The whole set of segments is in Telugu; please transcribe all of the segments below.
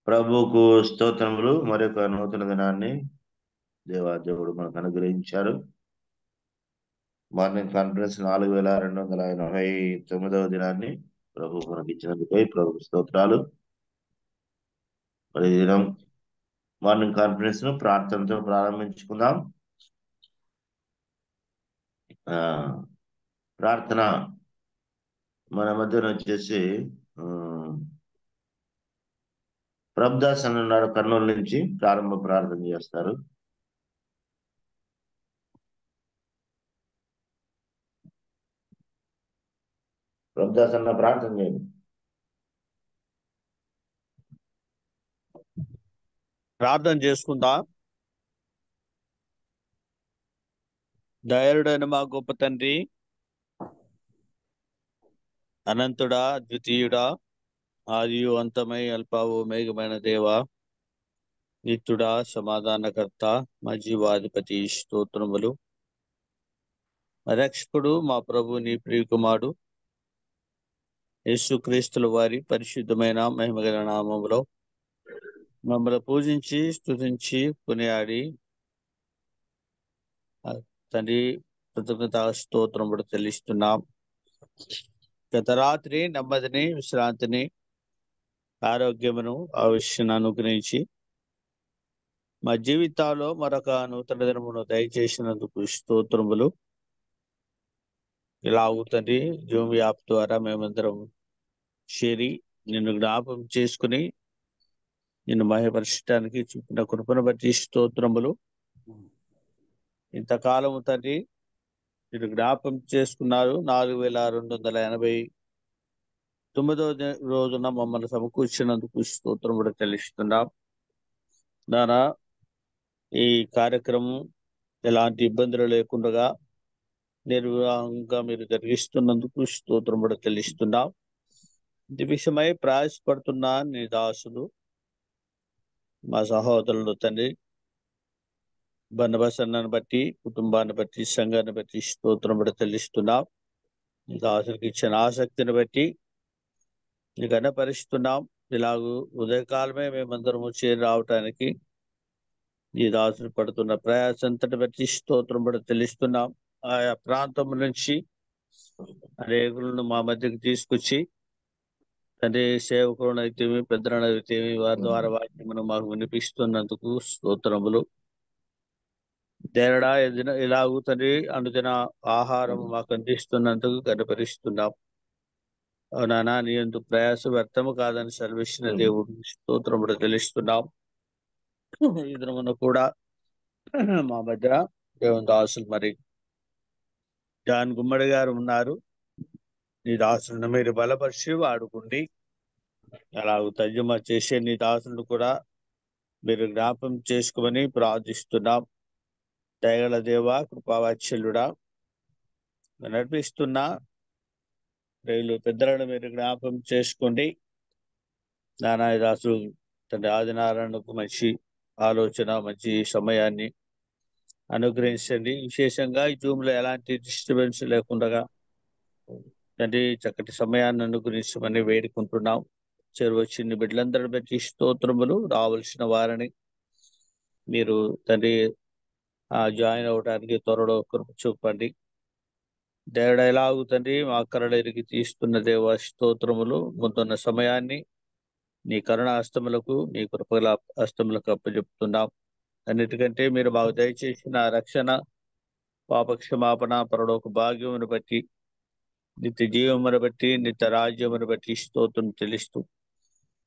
ప్రభువుకు స్తోత్రములు. మరొక నూతన దినాన్ని దేవుడు మనకు అనుగ్రహించారు. మార్నింగ్ కాన్ఫరెన్స్ 4289వ దినాన్ని ప్రభు మనకి ఇచ్చినందుకై ప్రభు స్తోత్రాలు. మరి ఈ దినం మార్నింగ్ కాన్ఫరెన్స్ ను ప్రార్థనతో ప్రారంభించుకుందాం. ప్రార్థన మన మధ్యన వచ్చేసి ప్రభుదాస్ అని ఉన్నాడు, కర్నూలు నుంచి ప్రారంభ ప్రార్థన చేస్తారు. ప్రభుదాస్ అన్న ప్రార్థన చేయండి. ప్రార్థన చేసుకుందా. దయాళుడైన మా గొప్ప తండ్రి, అనంతుడా, ద్వితీయుడా, ఆదియు అంతమై అల్పావు మేఘమైన దేవ, నిత్యుడా, సమాధానకర్త, మా జీవాధిపతి, స్తోత్రములు. రక్షకుడు మా ప్రభు నీ ప్రియకుమారుడు యేసుక్రీస్తుల వారి పరిశుద్ధమైన మహిమగల నామములో మమ్మల్ని పూజించి స్తుతించి కొనియాడి తండ్రి కృతజ్ఞత స్తోత్రములు చెల్లిస్తున్నాం. గత రాత్రి నెమ్మదిని, విశ్రాంతిని, ఆరోగ్యమును ఆవిష్యను అనుగ్రహించి మా జీవితాల్లో మరొక నూతన దినమును దయచేసినందుకు స్తోత్రములు. ఇలా అవుతుంది. జూమ్ యాప్ ద్వారా మేమందరం చేరి నిన్ను జ్ఞాపకం చేసుకుని నిన్ను మహిమపరచడానికి చూపిన కృపను బట్టి స్తోత్రములు. ఇంతకాలము తండ్రి మీరు జ్ఞాపకం చేసుకున్నారు. 4289వ రోజున మమ్మల్ని సమకూర్చినందుకు స్తోత్రములు చెల్లిస్తున్నాం. నానా ఈ కార్యక్రమం ఎలాంటి ఇబ్బందులు లేకుండా నిర్వాహంగా మీరు జరిగిస్తున్నందుకు స్తోత్రములు చెల్లిస్తున్నాం. ఇది విషయమై ప్రయాసపడుతున్న నీ దాసులు, మా సహోదరులు తండ్రి బన్నబసన్నను బట్టి, కుటుంబాన్ని బట్టి, సంఘాన్ని బట్టి స్తోత్రములు చెల్లిస్తున్నాం. నీ దాసులకు ఇచ్చిన ఆసక్తిని బట్టి నీకు గణపరుస్తున్నాం. ఇలాగూ ఉదయకాలమే మేమందరము చేరి రావటానికి ఈ దాసులు పడుతున్న ప్రయాసంతటి బట్టి స్తోత్రములు చెల్లిస్తున్నాం. ఆయా ప్రాంతం నుంచి అనేకులను మా మధ్యకి తీసుకొచ్చి తండ్రి సేవకులను అయితేమి, పెద్దలను అయితేమి వారి ద్వారా వాక్యమును మాకు వినిపిస్తున్నందుకు స్తోత్రములు. తేడా ఇలాగూ తండ్రి అనుదిన ఆహారం మాకు అందిస్తున్నందుకు గణపరిస్తున్నాం. అవునా, నీ ఎందుకు ప్రయాస వ్యర్థము కాదని సెలవిచ్చిన దేవుడు స్తోత్రములు తెలుస్తున్నాం. ఈ దినమున కూడా మా మధ్య దేవుని దాసులు మరి జాన్ గుమ్మడి గారు ఉన్నారు. నీ దాసులను మీరు బలపరిచి వాడుకుండి. అలాగూ తర్జుమా చేసే నీ దాసులను కూడా మీరు జ్ఞాపం చేసుకోమని ప్రార్థిస్తున్నాం. దయగల దేవ, కృపావాత్సల్యుడా, నడిపిస్తున్న రైలు పెద్దలను మీరు జ్ఞాపం చేసుకోండి. నానా దాసు తండ్రి ఆదినారాయణకు మంచి ఆలోచన, మంచి సమయాన్ని అనుగ్రహించండి. విశేషంగా ఈ జూమ్లో ఎలాంటి డిస్టర్బెన్స్ లేకుండా తండ్రి చక్కటి సమయాన్ని అనుగ్రహించమని వేడుకుంటున్నాం. వచ్చిన బిడ్డలందరిని బట్టి స్తోత్రములు. రావాల్సిన వారిని మీరు తండ్రి జాయిన్ అవడానికి త్వరలో కృప చూపండి. దేవుడు ఎలాగూ తండ్రి మా కరణ ఎరిగి తీస్తున్న దేవ స్తోత్రములు. ముందున్న సమయాన్ని నీ కరుణ హస్తములకు, నీ కృపగల హస్తములకు అప్పచెప్తున్నాం. అన్నిటికంటే మీరు మాకు దయచేసిన రక్షణ, పాపక్షమాపణ, పరలోక భాగ్యమును బట్టి, నిత్య జీవమును బట్టి, నిత్య రాజ్యమును బట్టి స్తోత్రం చెల్లిస్తూ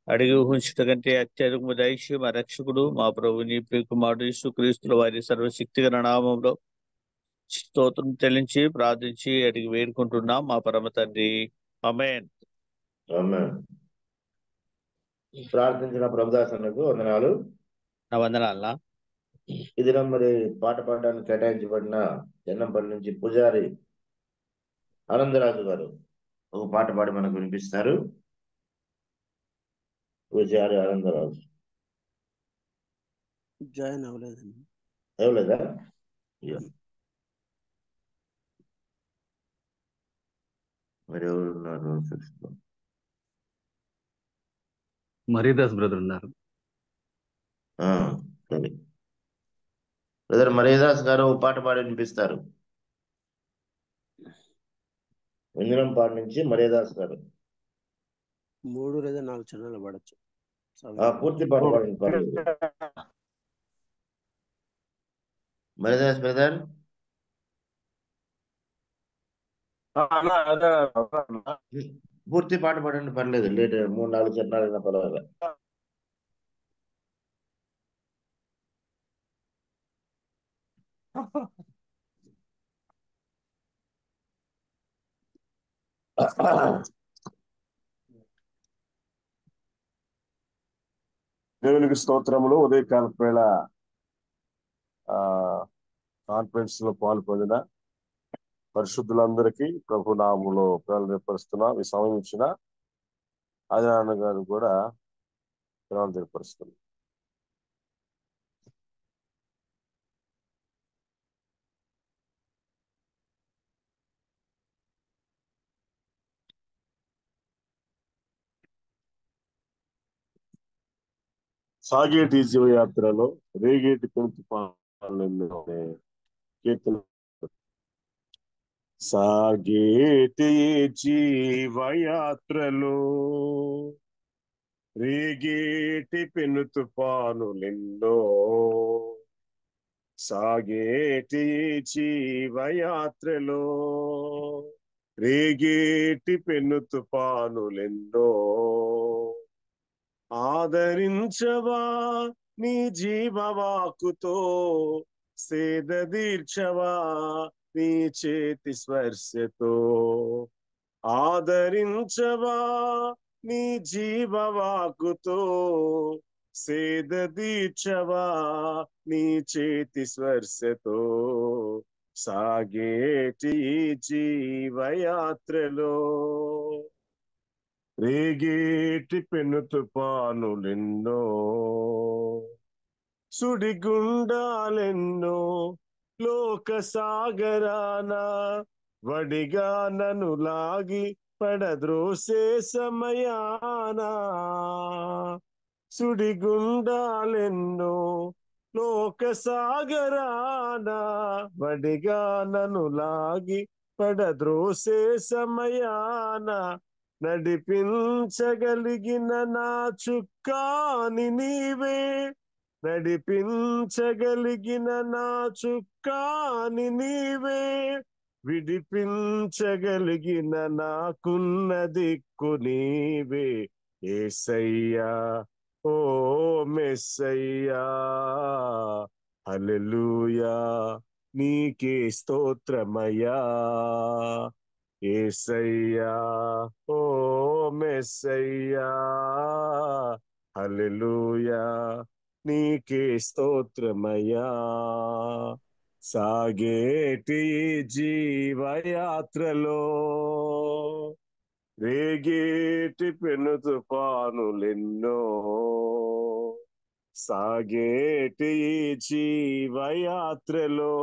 అడిగి ఊహించట కంటే అత్యధికము దయచేసి మా రక్షకుడు, మా ప్రభు నీ ప్రియకుమారుడు యేసుక్రీస్తుల వారి సర్వశక్తిగల నామములో స్తోత్రం చెల్లించి ప్రార్థించి అడిగి వేడుకుంటున్నాం మా పరమ తండ్రి. ఆమేన్. ప్రార్థించిన ప్రభుదాస్ అన్నకు వందనాలు. నా వందనాలనా. ఈ దినం మరి పాట పాడడానికి కేటాయించబడిన జన్నంపల్లి నుంచి పూజారి ఆనందరాజు గారు ఒక పాట పాడి మనకు వినిపిస్తారు. పూజారి ఆనందరాజు జాయిన్ అవ్వలేదండి. అవ్వలేదా? మరి ఎవరు ఉన్నారు? మరీదాస్ బ్రదర్ ఉన్నారు. సరే బ్రదర్ మరేదాస్ గారు ఓ పాట పాడి వినిపిస్తారు. ఇంద్రం పాట నుంచి మరేదాస్ గారు 3 లేదా 4 చరణాలు పాడొచ్చు. పూర్తి పాట పాడండి పర్లేదు. మరేదాస్ బ్రదర్ పూర్తి పాట పాడండి పర్లేదు, లేట్ 3-4 చరణాలైనా పర్వాలేదు. దేవునికి స్తోత్రములు. ఉదయకాల వేళ కాన్ఫరెన్స్ లో పాల్పొందిన పరిశుద్ధులందరికీ ప్రభు నామములో ఏర్పరుస్తున్నా. ఈ సమయం ఇచ్చిన ఆదినారాయణ గారు కూడా ఏర్పరుస్తున్నారు. సాగేటి జీవయాత్రలో రేగేటి పెంపు కీర్తన. సాగేటి జీవయాత్రలో రేగేటి పెను తుఫానులెన్నో, సాగేటి జీవయాత్రలో రేగేటి పెను తుఫానులెన్నో, ఆదరించవా నీ జీవవాకుతో, సేద తీర్చవా నీ చేతి స్పర్శతో, ఆదరించవా నీ జీవవాకుతో, సేద తీర్చవా నీ చేతి స్పర్శతో, సాగేటి జీవయాత్రలో రేగేటి పెను తుఫానులెన్నో, సుడిగుండాలెన్నో లోక సాగరాన వడిగా నన్ను లాగి పడద్రోసే సమయాన, సుడిగుండాలెన్నో లోక సాగరాన వడిగా నన్ను లాగి పడద్రోసే సమయాన, నడిపించగలిగిన నా చుక్కాని నీవే, నడిపించగలిగిన నా చుక్కాని నీవే, విడిపించగలిగిన నాకున్న దిక్కు నీవే, యేసయ్యా ఓ మెస్సయ్యా, హల్లెలూయా నీకే స్తోత్రమయ్యా, యేసయ్యా ఓ మెస్సయ్యా, హల్లెలూయా నీకే స్తోత్రమయ్యా. సాగేటి జీవయాత్రలో రేగేటి పెను తుఫానులెన్నో, సాగేటి జీవయాత్రలో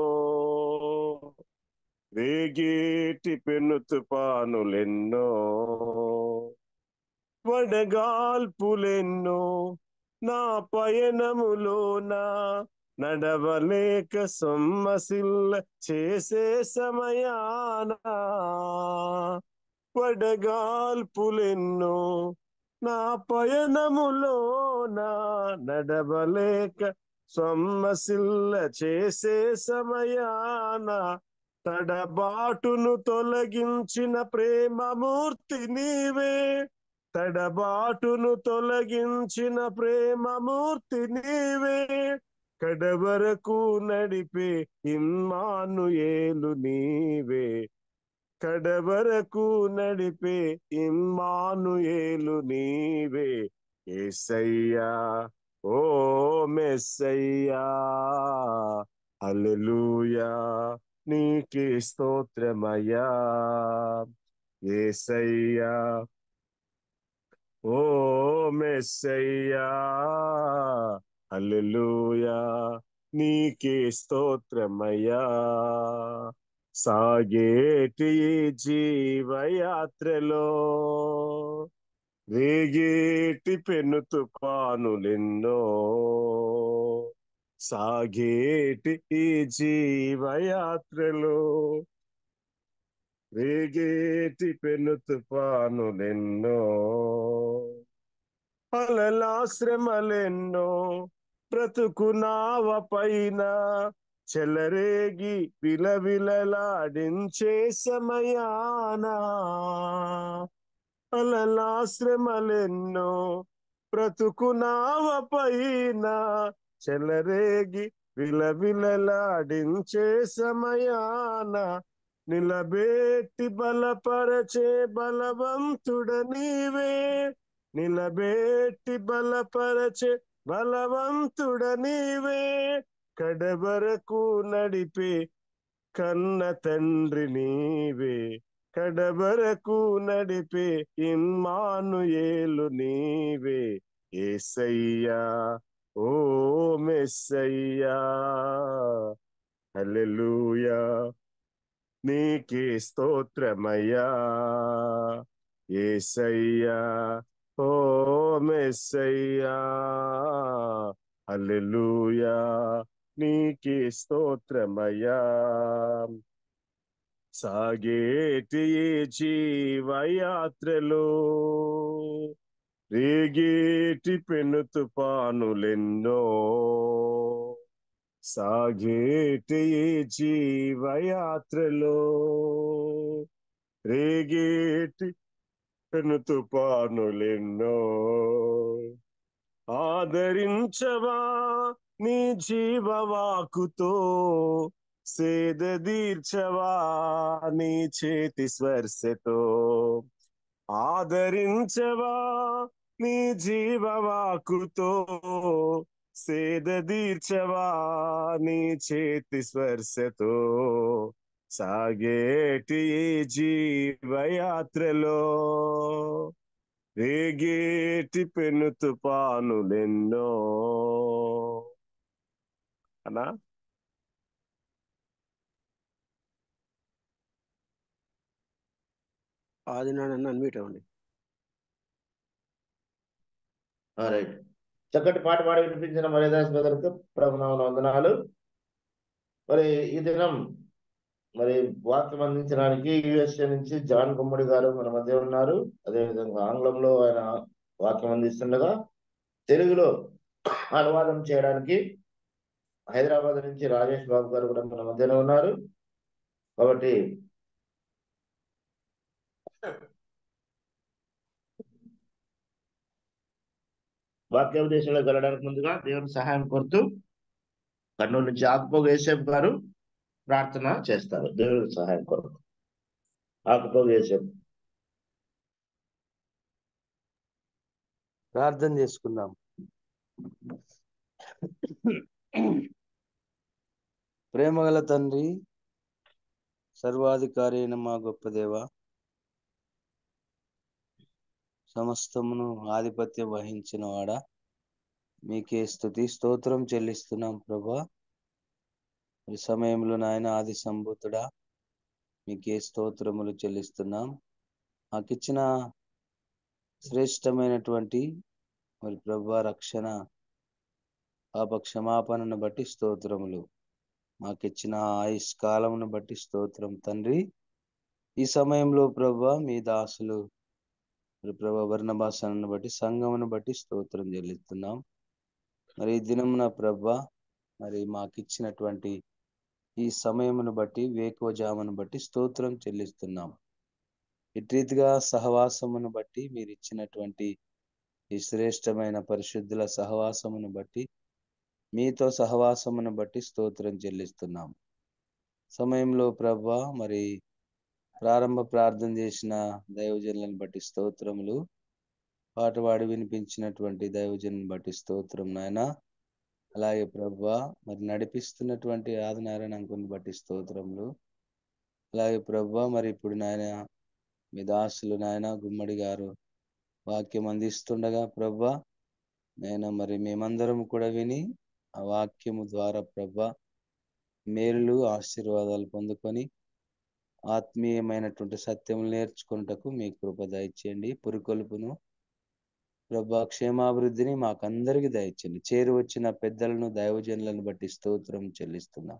రేగేటి పెను తుఫానులెన్నో, వడగాల్పులెన్నో నా పయనములోన నడవలేక సొమ్మసిల్ల చేసే సమయాన, వడగాల్పులెన్నో నా పయనములోన నడవలేక సొమ్మసిల్ల చేసే సమయాన, తడబాటును తొలగించిన ప్రేమమూర్తి నీవే, తడబాటును తొలగించిన ప్రేమమూర్తి నీవే, కడవరకు నడిపే ఇమ్మానుయేలు నీవే, కడవరకు నడిపే ఇమ్మానుయేలు నీవే, యేసయ్యా ఓ మెస్సయ్యా, హల్లెలూయా నీకే స్తోత్రమయ్యా, యేసయ్యా ఓ మెస్సయ్యా, హల్లెలూయా నీకే స్తోత్రమయ్యా. సాగేటి జీవయాత్రలో రేగేటి పెను తుఫానులెన్నో సాగేటి ఈ జీవయాత్రలో, రేగేటి పెను తుఫానులెన్నో అలలాశ్రమలెన్నో బ్రతుకు నావ పైన చెలరేగి విలవిలలాడించే సమయాన, అలలాశ్రమలెన్నో బ్రతుకు నావ పైన చెలరేగి విలవిలలాడించే సమయాన, నిలబెట్టి బలపరచే బలవంతుడ నీవే, నిలబెట్టి బలపరచే బలవంతుడ నీవే, కడవరకు నడిపే కన్న తండ్రి నీవే, కడవరకు నడిపే ఇమ్మానుయేలు నీవే. యేసయ్యా ఓ మెస్సయ్యా, హల్లెలూయా నీకే స్తోత్రమయ్యా. యేసయ్యా ఓ మెస్సయ్యా, హల్లెలూయా నీకే స్తోత్రమయ్యా. సాగేటి ఈ జీవయాత్రలో రేగేటి పెను తుఫానులెన్నో, సాగేటి ఈ జీవయాత్రలో రేగేటి పెను తుఫానులెన్నో, ఆదరించవా నీ జీవవాకుతో, సేద తీర్చవా నీ చేతి స్పర్శతో, ఆదరించవా నీ జీవవాకుతో, సేద తీర్చవా నీ చేతి స్పర్శతో, సాగేటి ఈ జీవయాత్రలో రేగేటి పెను తుఫానులెన్నో. అన్నా ఆది నాన్న అన్మ్యూట్ అవ్వండి. రైట్. చక్కటి పాట పాడి వినిపించిన మర్యాదాస్ బ్రదర్కు ప్రభునామమున వందనాలు. మరి ఈ దినం మరి వాక్యం అందించడానికి యుఎస్ఏ నుంచి జాన్ గుమ్మడి గారు మన మధ్య ఉన్నారు. అదేవిధంగా ఆంగ్లంలో ఆయన వాక్యం అందిస్తుండగా తెలుగులో అనువాదం చేయడానికి హైదరాబాద్ నుంచి రాజేష్ బాబు గారు కూడా మన మధ్యలో ఉన్నారు. కాబట్టి వాక్యోపదేశంలోకి వెళ్ళడానికి ముందుగా దేవుని సహాయం కోరుతూ కర్నూలు నుంచి ఆకుపోగు యేసేపు గారు ప్రార్థన చేస్తారు. దేవుని సహాయం కొరకు ఆకుపోగు యేసేపు. ప్రార్థన చేసుకుందాం. ప్రేమగల తండ్రి, సర్వాధికారి అయిన మా గొప్ప దేవ, సమస్తమును ఆధిపత్యం వహించిన వాడ, మీకే స్తుతి స్తోత్రం చెల్లిస్తున్నాం ప్రభా. ఈ సమయంలో నాయన ఆది సంభూతుడా, మీకే స్తోత్రములు చెల్లిస్తున్నాం. మాకిచ్చిన శ్రేష్టమైనటువంటి మరి ప్రభా రక్షణ, పాప క్షమాపణను బట్టి స్తోత్రములు. మాకిచ్చిన ఆయుష్కాలమును బట్టి స్తోత్రం తండ్రి. ఈ సమయంలో ప్రభా మీ దాసులు ప్రభా వర్ణభాషను బట్టి సంఘమును బట్టి స్తోత్రం చెల్లిస్తున్నాం. మరి ఈ దినమున ప్రభా మరి మాకిచ్చినటువంటి ఈ సమయమును బట్టి వేకువజామును బట్టి స్తోత్రం చెల్లిస్తున్నాం. ఇటు రీతిగా సహవాసమును బట్టి మీరు ఇచ్చినటువంటి ఈ శ్రేష్టమైన పరిశుద్ధుల సహవాసమును బట్టి, మీతో సహవాసమును బట్టి స్తోత్రం చెల్లిస్తున్నాం. సమయంలో ప్రభా మరి ప్రారంభ ప్రార్థన చేసిన దైవజనులను బట్టి స్తోత్రములు, పాట పాడి వినిపించినటువంటి దైవజనులను బట్టి స్తోత్రం నాయన. అలాగే ప్రభా మరి నడిపిస్తున్నటువంటి ఆదినారాయణ అంకుని బట్టి స్తోత్రములు. అలాగే ప్రభా మరి ఇప్పుడు నాయన మీ దాసులు నాయన గుమ్మడి గారు వాక్యం అందిస్తుండగా ప్రభా నేను మరి మేమందరం కూడా విని ఆ వాక్యము ద్వారా ప్రభా మేలులు ఆశీర్వాదాలు పొందుకొని ఆత్మీయమైనటువంటి సత్యములు నేర్చుకుంటకు మీ కృప దయచేయండి. పురికొల్పును ప్రభా క్షేమాభివృద్ధిని మాకందరికి దయచండి. చేరు వచ్చిన పెద్దలను దైవజనులను బట్టి స్తోత్రం చెల్లిస్తున్నాం.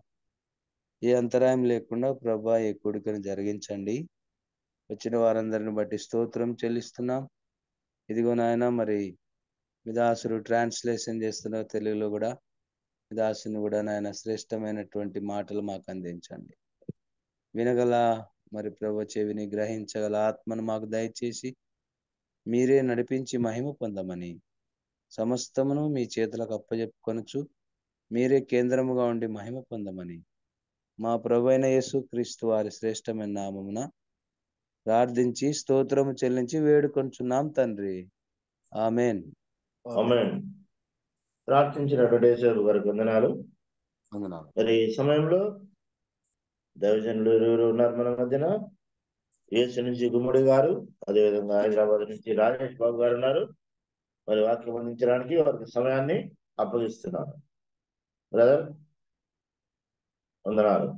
ఏ అంతరాయం లేకుండా ప్రభా ఈ కూడికను జరిగించండి. వచ్చిన వారందరిని బట్టి స్తోత్రం చెల్లిస్తున్నాం. ఇదిగో నాయన, మరి మిదాసురు ట్రాన్స్లేషన్ చేస్తున్న తెలుగులో కూడా మిదాసుని కూడా నాయన శ్రేష్టమైనటువంటి మాటలు మాకు అందించండి. వినగల మరి ప్రభు చెవిని గ్రహించగల ఆత్మను మాకు దయచేసి మీరే నడిపించి మహిమ పొందమని సమస్తమును మీ చేతులకు అప్పజెప్పుకొనుచు మీరే కేంద్రముగా ఉండి మహిమ పొందమని మా ప్రభువైన యేసు క్రీస్తు వారి శ్రేష్టమైన నామమున ప్రార్థించి స్తోత్రము చెల్లించి వేడుకొంచున్నాం తండ్రి. ఆమెన్. ఆమేన్. ప్రార్థించినటువంటి యేసు గారికి వందనాలు. వందనాలు. మరి ఈ సమయంలో దైవజనులు ఇరువురు ఉన్నారు మన మధ్యన. యేసు నుంచి గుమ్మడి గారు, అదేవిధంగా హైదరాబాద్ నుంచి రాజేష్ బాబు గారు ఉన్నారు. మరి వాక్యం అందించడానికి వారికి సమయాన్ని అప్పగిస్తున్నాను. బ్రదర్ వందనాలు,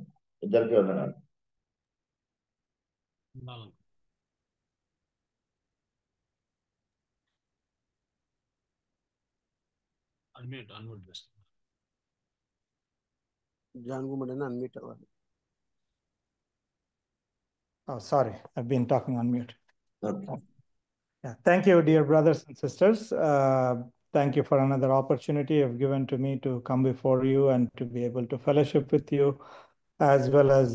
ఇద్దరికి వందనాలు. జాన్ గుమ్మడి అన్మ్యూట్ అవ్వాలి. Oh, sorry, I've been talking on mute. Okay. Yeah, thank you, dear brothers and sisters. Thank you for another opportunity you've given to me to come before you and to be able to fellowship with you, as well as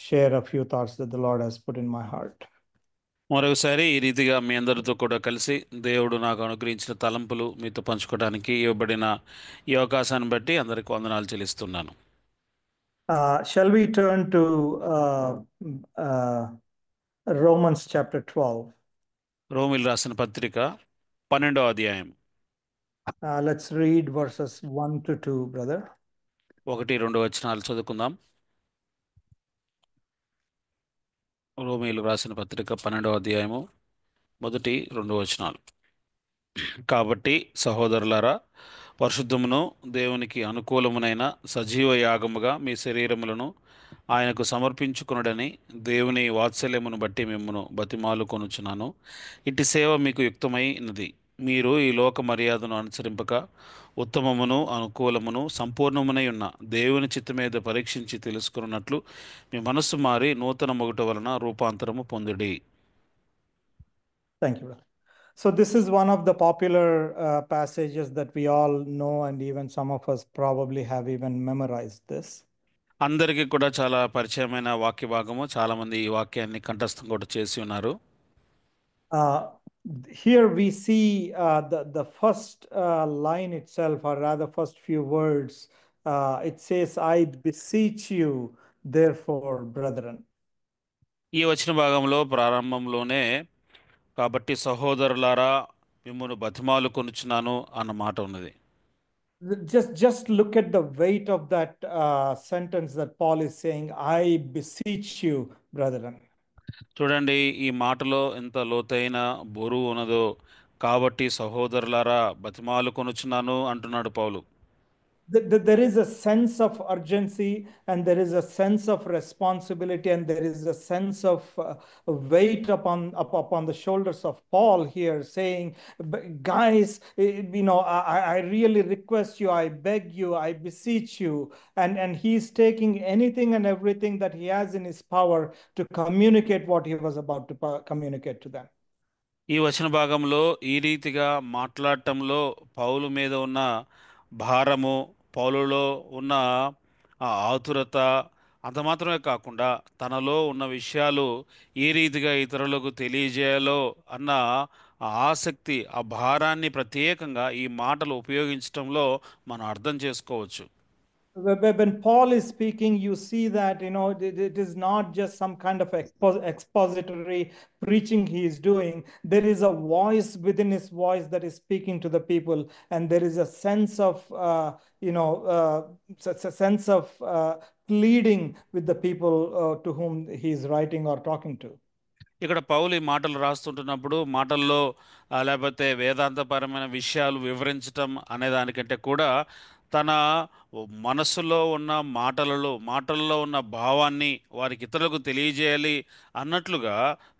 share a few thoughts that the Lord has put in my heart. మరొకసారి ఈ రీతిగా మీ అందరితో కూడా కలిసి దేవుడు నాకు అనుగ్రహించిన తలంపులు మీతో పంచుకోవడానికి ఇవ్వబడిన ఈ అవకాశాన్ని బట్టి అందరికీ వందనాలు చెల్లిస్తున్నాను. Shall we turn to Romans chapter 12? రోమిలు రాసిన పత్రిక 12వ అధ్యాయం. Let's read verses 1 to 2, brother. 1-2 వచనాలు చదువుకుందాం. రోమిలు రాసిన పత్రిక 12వ అధ్యాయము 1-2 వచనాలు. కాబట్టి సహోదరులారా, పరిశుద్ధమును దేవునికి అనుకూలమునైన సజీవ యాగముగా మీ శరీరములను ఆయనకు సమర్పించుకొనుడని దేవుని వాత్సల్యమును బట్టి మిమ్మును బతిమాలుకొనుచున్నాను. ఇట్టి సేవ మీకు యుక్తమైనది. మీరు ఈ లోక మర్యాదను అనుసరింపక ఉత్తమమును అనుకూలమును సంపూర్ణమునై ఉన్న దేవుని చిత్తమేదో పరీక్షించి తెలుసుకున్నట్లు మీ మనస్సు మారి నూతన మొగుట వలన రూపాంతరము పొందుడి. Thank you, brother. So this is one of the popular passages that we all know, and even some of us probably have even memorized this. అందరికీ కూడా చాలా పరిచయమైన వాక్య భాగము. చాలా మంది ఈ వాక్యాన్ని కంఠస్థం కూడా చేసి ఉన్నారు. Here we see the first line itself, or rather first few words. It says, "I beseech you, therefore, brethren." ఈ వచన భాగంలో ప్రారంభంలోనే కాబట్టి సహోదరులారా మిమ్మును బతిమాలు కొనుచున్నాను అన్న మాట ఉన్నది. Just look at the weight of that sentence that Paul is saying, "I beseech you, brethren." చూడండి, ఈ మాటలో ఎంత లోతైన బరువు ఉన్నదో. కాబట్టి సహోదరులారా బతిమాలు కొనుచున్నాను అంటున్నాడు పౌలు. There is a sense of urgency, and there is a sense of responsibility, and there is a sense of weight upon the shoulders of Paul here, saying, guys, I really request you, I beg you, I beseech you. And he's taking anything and everything that he has in his power to communicate what he was about to communicate to them. ఈ వచన భాగంలో ఈ రీతిగా మాట్లాడటంలో పౌలు మీద ఉన్న భారము, పౌలులో ఉన్న ఆతురత, అంత మాత్రమే కాకుండా తనలో ఉన్న విషయాలు ఏ రీతిగా ఇతరులకు తెలియజేయాలో అన్న ఆసక్తి, ఆ భారాన్ని ప్రత్యేకంగా ఈ మాటలు ఉపయోగించడంలో మనం అర్థం చేసుకోవచ్చు. When Paul is speaking, you see that it is not just some kind of expository preaching he is doing. There is a voice within his voice that is speaking to the people, and there is a sense of pleading with the people to whom he is writing or talking to. ఇక్కడ పౌలు ఈ మాటలు రాస్తుంటున్నప్పుడు మాటల్లో లేకపోతే వేదాంతపరమైన విషయాలు వివరించటం అనే దానికంటే కూడా తన మనస్సులో ఉన్న మాటలలో ఉన్న భావాన్ని వారికి ఇతరులకు తెలియజేయాలి అన్నట్లుగా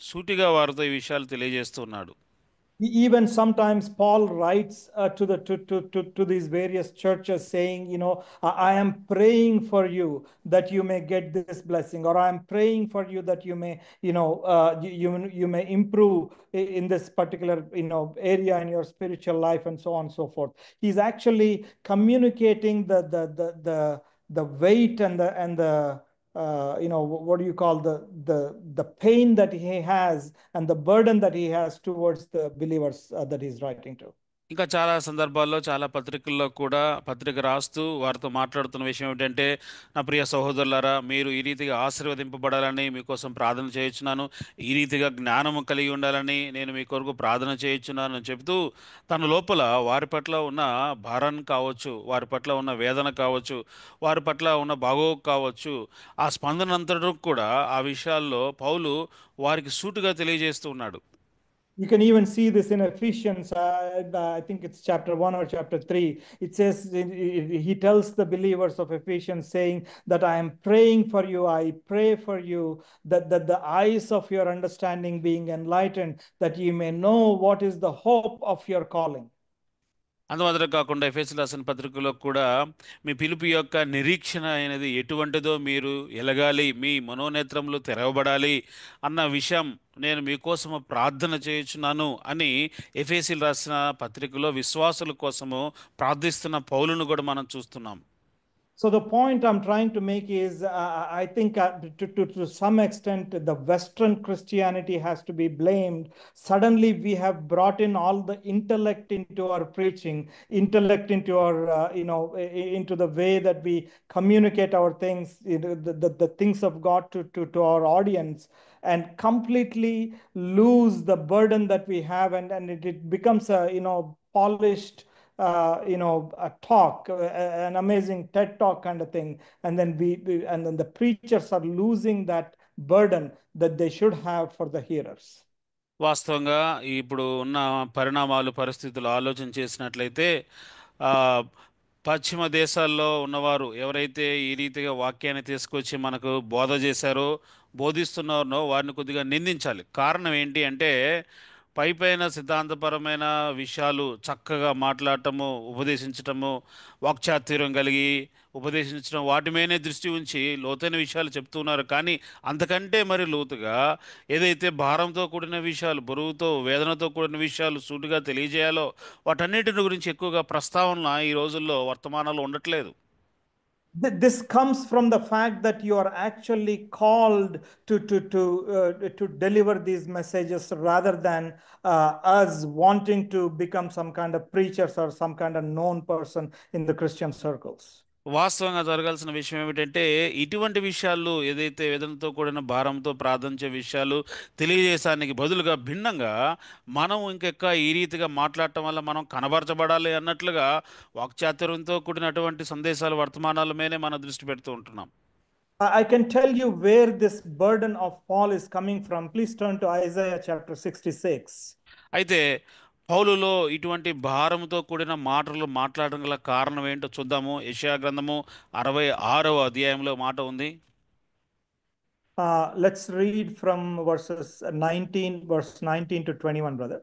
సూటిగా వారితో ఈ విషయాలు తెలియజేస్తున్నాడు. Even sometimes Paul writes to these various churches saying, I am praying for you that you may get this blessing, or I am praying for you that you may, you may improve in this particular, area in your spiritual life, and so on and so forth. He's actually communicating the weight and the what do you call the pain that he has and the burden that he has towards the believers that he's writing to. ఇంకా చాలా సందర్భాల్లో చాలా పత్రికల్లో కూడా పత్రిక రాస్తూ వారితో మాట్లాడుతున్న విషయం ఏమిటంటే, నా ప్రియ సహోదరులారా, మీరు ఈ రీతిగా ఆశీర్వదింపబడాలని మీకోసం ప్రార్థన చేయించున్నాను, ఈ రీతిగా జ్ఞానము కలిగి ఉండాలని నేను మీ కొరకు ప్రార్థన చేయించున్నాను అని చెబుతూ తన లోపల వారి పట్ల ఉన్న భారాన్ని కావచ్చు, వారి పట్ల ఉన్న వేదన కావచ్చు, వారి పట్ల ఉన్న బాగోగు కావచ్చు, ఆ స్పందన అంతటూ కూడా ఆ విషయాల్లో పౌలు వారికి సూటుగా తెలియజేస్తూ ఉన్నాడు. You can even see this in Ephesians. I think it's chapter 1 or chapter 3. It says, he tells the believers of Ephesians saying that I am praying for you. I pray for you that the eyes of your understanding being enlightened, that you may know what is the hope of your calling. అందుమాత్రం కాకుండా ఎఫెసీయులకు రాసిన పత్రికలో కూడా మీ పిలుపు యొక్క నిరీక్షణ అనేది ఎటువంటిదో మీరు ఎలగాలి, మీ మనోనేత్రములు తెరవబడాలి అన్న విషయం నేను మీకోసము ప్రార్థన చేయుచున్నాను అని ఎఫెసీయులకు రాసిన పత్రికలో విశ్వాసుల కోసము ప్రార్థిస్తున్న పౌలును కూడా మనం చూస్తున్నాం. So the point I'm trying to make is, I think to some extent, the Western Christianity has to be blamed. Suddenly we have brought in all the intellect into our preaching, intellect into our, into the way that we communicate our things, the things of God to our audience, and completely lose the burden that we have, and it becomes a, polished, a talk, an amazing TED talk kind of thing, and then then the preachers are losing that burden that they should have for the hearers. వాస్తవంగా ఇప్పుడు ఉన్న పరిస్థితులు ఆలోచన చేసినట్లయితే పశ్చిమ దేశాల్లో ఉన్నవారు ఎవరైతే ఈ రీతిగా వాక్యాన్ని తీసుకొచ్చి మనకు బోధ చేశారో, బోధిస్తున్నారో వారిని కొద్దిగా నిందించాలి. కారణం ఏంటి అంటే, పైపైన సిద్ధాంతపరమైన విషయాలు చక్కగా మాట్లాడటము, ఉపదేశించటము, వాక్చాతుర్యం కలిగి ఉపదేశించడం, వాటి మీదనే దృష్టి ఉంచి లోతైన విషయాలు చెప్తున్నారు. కానీ అంతకంటే మరి లోతుగా ఏదైతే భారంతో కూడిన విషయాలు, బరువుతో వేదనతో కూడిన విషయాలు సూటిగా తెలియజేయాలో వాటన్నిటిని గురించి ఎక్కువగా ప్రస్తావన ఈ రోజుల్లో వర్తమానాలు ఉండట్లేదు. This comes from the fact that you are actually called to deliver these messages rather than us wanting to become some kind of preachers or some kind of known person in the Christian circles. వాస్తవంగా జరగాల్సిన విషయం ఏమిటంటే, ఇటువంటి విషయాలు ఏదైతే వేదనతో కూడిన భారంతో ప్రార్థించే విషయాలు తెలియజేసానికి బదులుగా భిన్నంగా మనం ఇంకెక్క ఈ రీతిగా మాట్లాడటం వల్ల మనం కనబరచబడాలి అన్నట్లుగా వాక్చాతుర్యంతో కూడినటువంటి సందేశాలు వర్తమానాల మీదే మన దృష్టి పెడుతూ ఉంటున్నాం. I can tell you where this burden of Paul is coming from. Please turn to Isaiah chapter 66. అయితే పౌలులో ఇటువంటి భారంతో కూడిన మాటలు మాట్లాడడం గల కారణం ఏంటో చూద్దాము. యెషయా గ్రంథము 66వ అధ్యాయంలో మాట ఉంది. Let's read from verse 19 to 21, brother.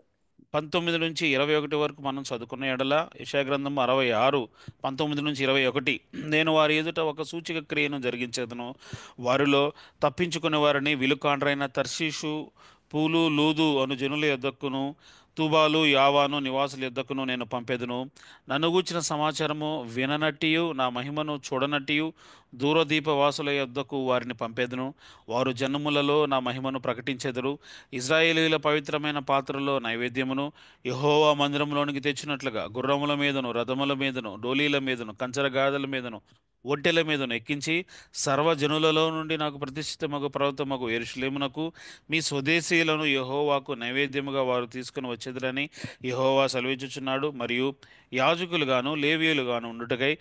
19 నుంచి 21 వరకు మనం చదువుకున్న ఎడల, యెషయా గ్రంథం 66 19 నుంచి 21. నేను వారి ఎదుట ఒక సూచక క్రియను జరిగించేదను, వారిలో తప్పించుకునే వారిని విలుకాండ్రైన తర్షీషు, పూలు, లూదు అను జనుల యొద్దకును, తుబాలు, యావాను నివాసుల యొద్దకును నేను పంపెదను. నన్ను గూర్చిన సమాచారము విననట్టియు నా మహిమను చూడనట్టియు దూరదీపవాసుల యొద్దకు వారిని పంపెదను. వారు జనములలో నా మహిమను ప్రకటించెదరు. ఇశ్రాయేలీయుల పవిత్రమైన పాత్రలో నైవేద్యమును యెహోవా మందిరంలోనికి తెచ్చినట్లుగా గుర్రముల మీదను, రథముల మీదను, డోలీల మీదను, కంచరగాదల మీదను, ఒంటెల మీదను ఎక్కించి సర్వజనులలో నుండి నాకు ప్రతిష్ఠితమగు పర్వతమగు యెరూషలేమునకు మీ స్వదేశీయులను యెహోవాకు నైవేద్యముగా వారు తీసుకుని వచ్చేదరని యెహోవా సెలవిచ్చుచున్నాడు. మరియు యాజకులుగాను లేవీయులుగాను ఉండుటకై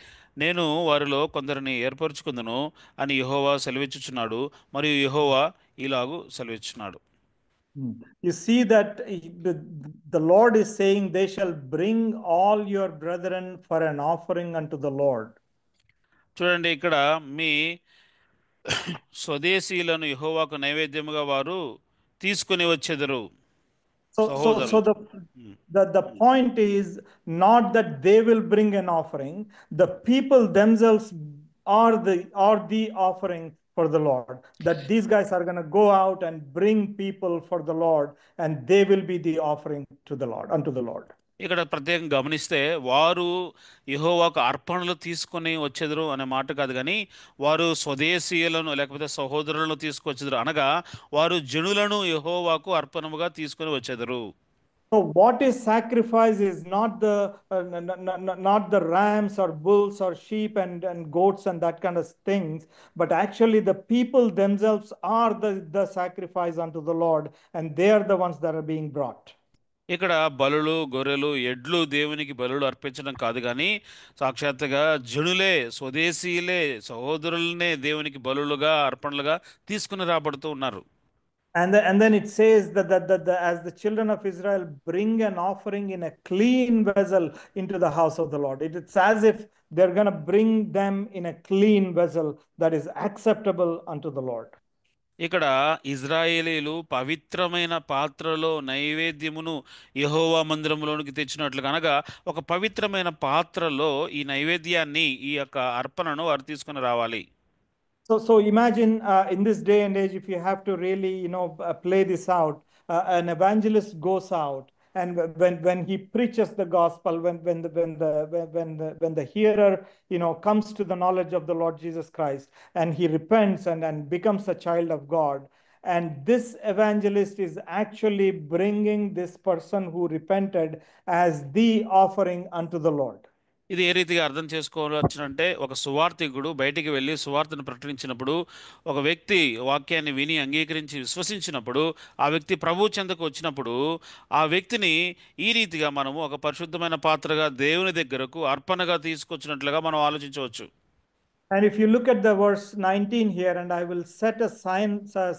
నేను వారిలో కొందరిని ఏర్పరచుకుందును అని యెహోవా సెలవిచ్చుచున్నాడు. మరియు యెహోవా ఇలాగు సెలవిచ్చున్నాడు. You see that the Lord is saying, they shall bring all your brethren for an offering unto the Lord. చూడండి, ఇక్కడ మీ స్వదేశీయులను యెహోవాకు నైవేద్యముగా వారు తీసుకుని వచ్చెదరు. So సహోదరులు the point is not that they will bring an offering. The people themselves are the offering for the Lord. That these guys are going to go out and bring people for the Lord, and they will be the offering to the Lord, unto the Lord. ఇక్కడ ప్రత్యేకంగా గమనిస్తే వారు యెహోవాకు అర్పణలు తీసుకొని వచ్చెదరు అనే మాట కాదు, కానీ వారు స్వదేశీయులను లేకపోతే సహోదరులను తీసుకొచ్చెదరు అనగా వారు జనులను యెహోవాకు అర్పణముగా తీసుకొని వచ్చెదరు. So what is sacrifice is not the not the rams or bulls or sheep and goats and that kind of things, but actually the people themselves are the sacrifice unto the Lord, and they are the ones that are being brought. ఇక్కడ బలులు, గొర్రెలు, ఎడ్లు దేవునికి బలులు అర్పించడం కాదు, కానీ సాక్షాత్తుగా జనులే, స్వదేశీయులే, సహోదరులనే దేవునికి బలులుగా అర్పణలుగా తీసుకుని రాబడుతూ ఉన్నారు. And then it says that as the children of Israel bring an offering in a clean vessel into the house of the Lord, it's as if they're going to bring them in a clean vessel that is acceptable unto the Lord. ఇక్కడ ఇజ్రాయేలీలు పవిత్రమైన పాత్రలో నైవేద్యమును యెహోవా మందిరంలోనికి తెచ్చినట్లుగా, అనగా ఒక పవిత్రమైన పాత్రలో ఈ నైవేద్యాన్ని, ఈ యొక్క అర్పణను వారు తీసుకుని రావాలి. So imagine in this day and age, if you have to really, play this out, an evangelist goes out, and when he preaches the gospel, when the hearer, comes to the knowledge of the Lord Jesus Christ, and he repents and becomes a child of God, and this evangelist is actually bringing this person who repented as the offering unto the Lord. ఇది ఏ రీతిగా అర్థం చేసుకోవచ్చునంటే, ఒక సువార్థికుడు బయటికి వెళ్ళి సువార్తను ప్రకటించినప్పుడు, ఒక వ్యక్తి వాక్యాన్ని విని అంగీకరించి విశ్వసించినప్పుడు, ఆ వ్యక్తి ప్రభు చెంతకు వచ్చినప్పుడు, ఆ వ్యక్తిని ఈ రీతిగా మనము ఒక పరిశుద్ధమైన పాత్రగా దేవుని దగ్గరకు అర్పణగా తీసుకొచ్చినట్లుగా మనం ఆలోచించవచ్చు. And if you look at the verse 19 here, and I will set a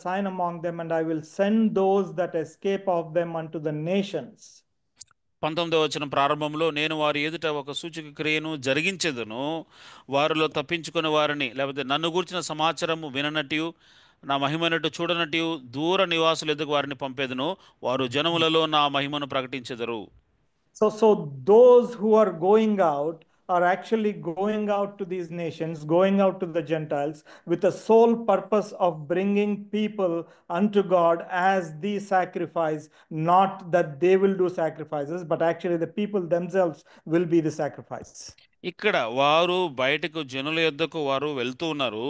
sign among them, and I will send those that escape of them unto the nations. 19వ వచనం ప్రారంభంలో, నేను వారి ఎదుట ఒక సూచక క్రియను జరిగించెదను, వారిలో తప్పించుకుని వారిని, లేకపోతే నన్ను గూర్చిన సమాచారము విననట్టు, నా మహిమనట్టు చూడనట్టు దూర నివాసులు ఎదుగు వారిని పంపేదను, వారు జనములలో నా మహిమను ప్రకటించెదరు. So those who are going out are actually going out to these nations, going out to the Gentiles with the sole purpose of bringing people unto God as the sacrifice, not that they will do sacrifices, but actually the people themselves will be the sacrifice. ఇక్కడ వారు బయటకు జనుల యొద్దకు వారు వెళ్తూ ఉన్నారు.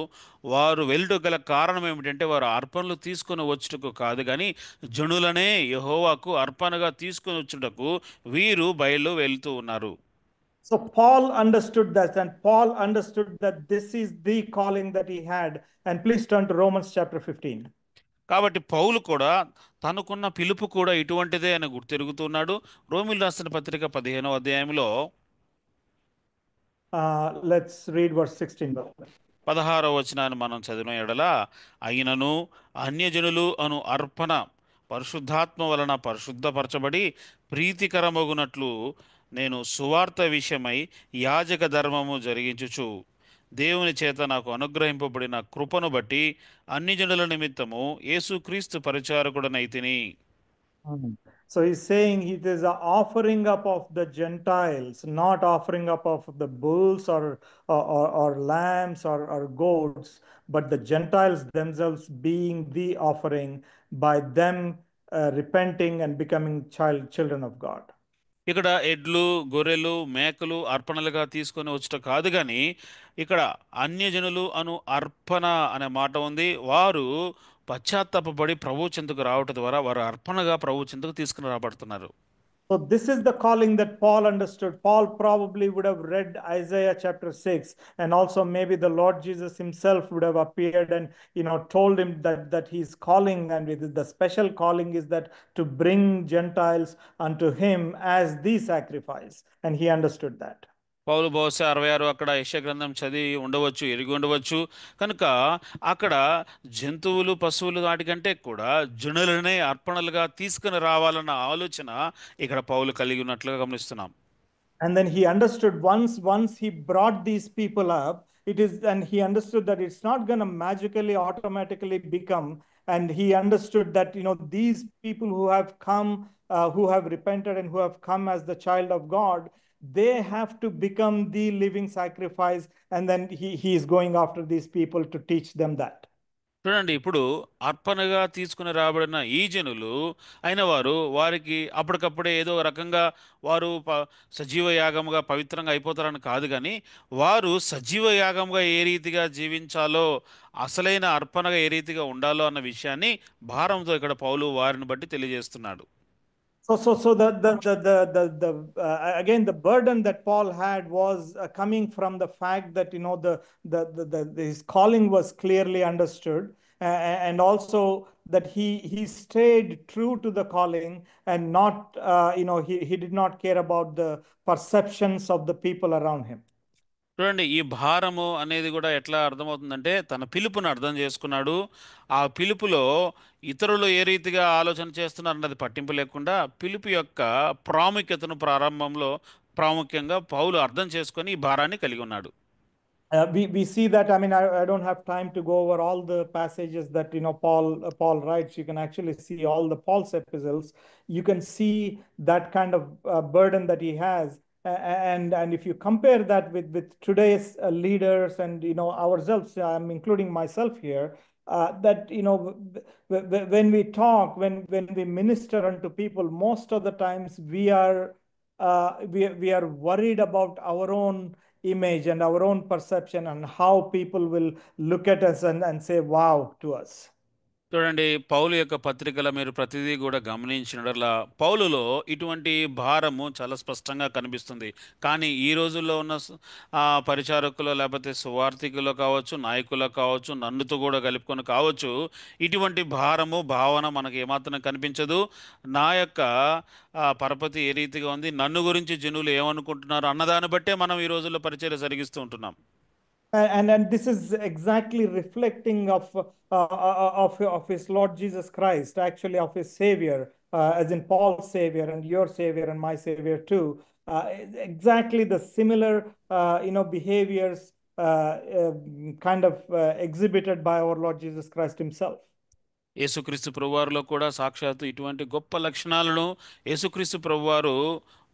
వారు వెళ్ళుట గల కారణం ఏమిటంటే, వారు అర్పణలు తీసుకొని వచ్చుటకు కాదు, కానీ జనులనే యెహోవాకు అర్పణగా తీసుకొని వచ్చుటకు వీరు బయలు వెళ్తూ ఉన్నారు. So Paul understood that, and Paul understood that this is the calling that he had. And please turn to Romans chapter 15. కాబట్టి పౌలు కూడా తనకున్న పిలుపు కూడా ఇటువంటిదే అని గుర్తెరుగుతున్నాడు. రోమీలు రాసిన పత్రిక 15వ అధ్యాయంలో Let's read verse 16. 16వ వచనాన్ని మనం చదివిన ఎడల, అయినను అన్యజనులు అను అర్పణ పరిశుద్ధాత్మ వలన పరిశుద్ధపరచబడి ప్రీతికరమగునట్లు నేను సువార్త విషయమై యాజక ధర్మము జరిగించుచు దేవుని చేత నాకు అనుగ్రహింపబడిన కృపను బట్టి అన్ని జనుల నిమిత్తము యేసుక్రీస్తు పరిచారకుడనైతిని. So he's saying it is an offering up of the Gentiles, not offering up of the bulls or lambs or goats, but the Gentiles themselves being the offering by them repenting and becoming children of God. ఇక్కడ ఎడ్లు, గొర్రెలు, మేకలు అర్పణలుగా తీసుకొని వచ్చట కాదు, కానీ ఇక్కడ అన్యజనులు అను అర్పణ అనే మాట ఉంది. వారు పశ్చాత్తాపపడి ప్రభు చెంతకు రావటం ద్వారా వారు అర్పణగా ప్రభు చెంతకు తీసుకుని రాబడుతున్నారు. So this is the calling that Paul understood. Paul probably would have read Isaiah chapter 6, and also maybe the Lord Jesus himself would have appeared and told him that he's calling, and the special calling is that to bring Gentiles unto him as the sacrifice, and he understood that. పౌలు బహుశా 66 అక్కడ యెషయా గ్రంథం చదివి ఉండవచ్చు, ఎరిగి ఉండవచ్చు. కనుక అక్కడ జంతువులు, పశువులు వాటికంటే కూడా జనులనే అర్పణలుగా తీసుకుని రావాలన్న ఆలోచన ఇక్కడ పౌలు కలిగి ఉన్నట్లుగా గమనిస్తున్నాం. And then he understood once he brought these people up, and he understood that it's not going to magically, automatically become and he understood that, these people who have come, who have repented and who have come as the child of God, they have to become the living sacrifice. And then he is going after these people to teach them that. చూడండి, ఇప్పుడు అర్పణగా తీసుకుని రాబడిన ఈ జనులు అయిన వారు వారికి అప్పటికప్పుడే ఏదో ఒక రకంగా వారు సజీవ యాగముగా పవిత్రంగా అయిపోతారని కాదు, కానీ వారు సజీవ యాగముగా ఏ రీతిగా జీవించాలో, అసలైన అర్పణగా ఏ రీతిగా ఉండాలో అన్న విషయాన్ని భారంతో ఇక్కడ పౌలు వారిని బట్టి తెలియజేస్తున్నాడు. So again, the burden that Paul had was coming from the fact that, his calling was clearly understood, and also that he stayed true to the calling and not, he did not care about the perceptions of the people around him. చూడండి, ఈ భారము అనేది కూడా ఎట్లా అర్థమవుతుందంటే తన పిలుపుని అర్థం చేసుకున్నాడు. ఆ పిలుపులో ఇతరులు ఏ రీతిగా ఆలోచన చేస్తున్నారన్నది పట్టింపు లేకుండా పిలుపు యొక్క ప్రాముఖ్యతను ప్రాముఖ్యంగా పౌలు అర్థం చేసుకొని ఈ భారాన్ని కలిగి ఉన్నాడు. We see that. I mean, I don't have time to go over all the passages that Paul writes. You can actually see all the Paul's epistles. You can see that kind of burden that he has. And if you compare that with today's leaders and ourselves, I'm including myself here, that when we talk, when we minister unto people, most of the times we are worried about our own image and our own perception and how people will look at us and say wow to us. చూడండి, పౌలు యొక్క పత్రికల మీరు ప్రతిదీ కూడా గమనించినట్లా పౌలులో ఇటువంటి భారము చాలా స్పష్టంగా కనిపిస్తుంది. కానీ ఈ రోజుల్లో ఉన్న పరిచారకులు లేకపోతే సువార్థికులు కావచ్చు, నాయకులు కావచ్చు, నన్నుతో కూడా కలుపుకొని కావచ్చు, ఇటువంటి భారము భావన మనకు ఏమాత్రం కనిపించదు. నా యొక్క పరపతి ఏ రీతిగా ఉంది, నన్ను గురించి జనులు ఏమనుకుంటున్నారు అన్నదాన్ని బట్టే మనం ఈ రోజుల్లో పరిచర్య జరిగిస్తూ ఉంటున్నాం. And this is exactly reflecting of his Lord Jesus Christ, actually of his Savior, as in Paul's Savior and your Savior and my Savior too. Exactly the similar, behaviors kind of exhibited by our Lord Jesus Christ himself. యేసుక్రీస్తు ప్రభువారిలో కూడా సాక్షాత్తు ఇటువంటి గొప్ప లక్షణాలను యేసుక్రీస్తు ప్రభువారు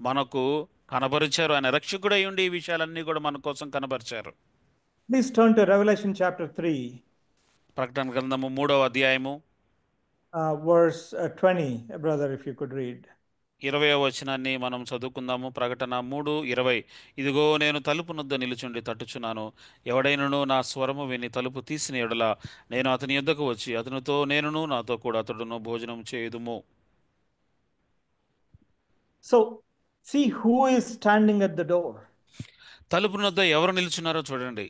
మనకు కనబరిచారు. ఆయన రక్షకుడై ఉండి ఈ విషయాలన్నీ కూడా మన కోసం కనబరిచారు. Please turn to Revelation chapter 3. ప్రకటన గ్రంథము 3వ అధ్యాయము verse 20, brother, if you could read. 20వ వచనాన్ని మనం చదువుకుందాము. ప్రకటన 3:20. ఇదిగో నేను తలుపు నొద్ద నిలుచుండి తట్టుచున్నాను. ఎవడైనను నా స్వరము విని తలుపు తీసిన ఎడల నేను అతని యొద్దకు వచ్చి అతనితో నేనును నాతో కూడా అతడును భోజనం చేయుదుము. So see who is standing at the door. తలుపు నొద్ద ఎవరు నిలుచున్నారో చూడండి.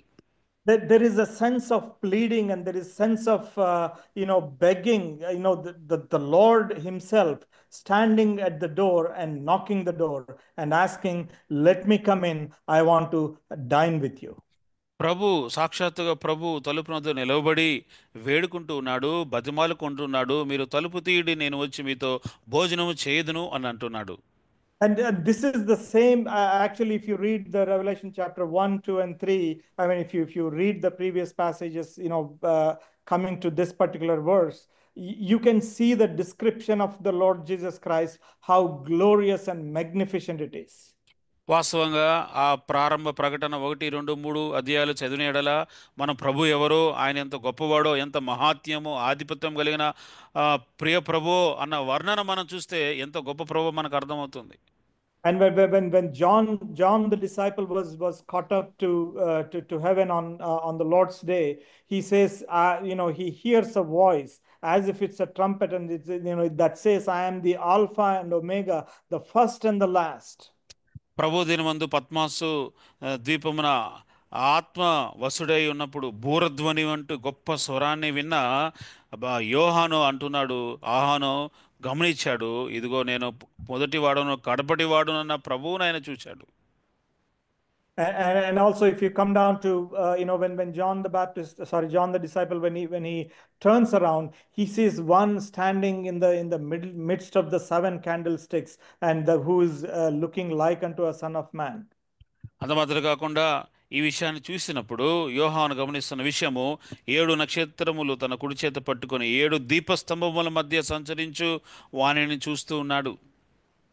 There is a sense of pleading and there is sense of begging, the Lord himself standing at the door and knocking the door and asking, let me come in, I want to dine with you. సాక్షాత్తుగా ప్రభు తలుపు నొద్ద నిలవబడి వేడుకుంటూ ఉన్నాడు, బతిమాలుకుంటున్నాడు, మీరు తలుపు తీయడి, నేను వచ్చి మీతో భోజనము చేయుదును అని అంటున్నాడు. And this is the same, actually, if you read the Revelation chapter 1, 2, and 3, I mean, if you read the previous passages, coming to this particular verse, you can see the description of the Lord Jesus Christ, how glorious and magnificent it is. వాస్తవంగా ఆ ప్రారంభ ప్రకటన 1, 2, 3 అధ్యాయాలు చదివిన ఎడల మన ప్రభు ఎవరో, ఆయన ఎంత గొప్పవాడో, ఎంత మహాత్యమో ఆధిపత్యం కలిగిన ప్రియ ప్రభు అన్న వర్ణన మనం చూస్తే ఎంత గొప్ప ప్రభు మనకు అర్థమవుతుంది. And when John the disciple was caught up to heaven on the Lord's day, he says, he hears a voice as if it's a trumpet, and it's, that says, I am the Alpha and Omega, the first and the last. ప్రభు దినమందు పద్మాసు ద్వీపమున ఆత్మ వసుడై ఉన్నప్పుడు బూరధ్వని అంటూ గొప్ప స్వరాన్ని విన్న యోహాను అంటున్నాడు, ఆహాను గమనించాడు, ఇదిగో నేను మొదటి వాడును కడపటి వాడును అన్న ప్రభువును ఆయన చూశాడు. And also, if you come down to when John the disciple, when he turns around, he sees one standing in the midst of the 7 candlesticks, and who is looking like unto a son of man. అంత మాత్రం కాకుండా ఈ విషయాన్ని చూసినప్పుడు యోహాను గమనిస్తున్న విషయము 7 నక్షత్రములు తన కుడి చేత పట్టుకొని 7 దీపస్తంభముల మధ్య సంచరించు వాణిని చూస్తూ ఉన్నాడు.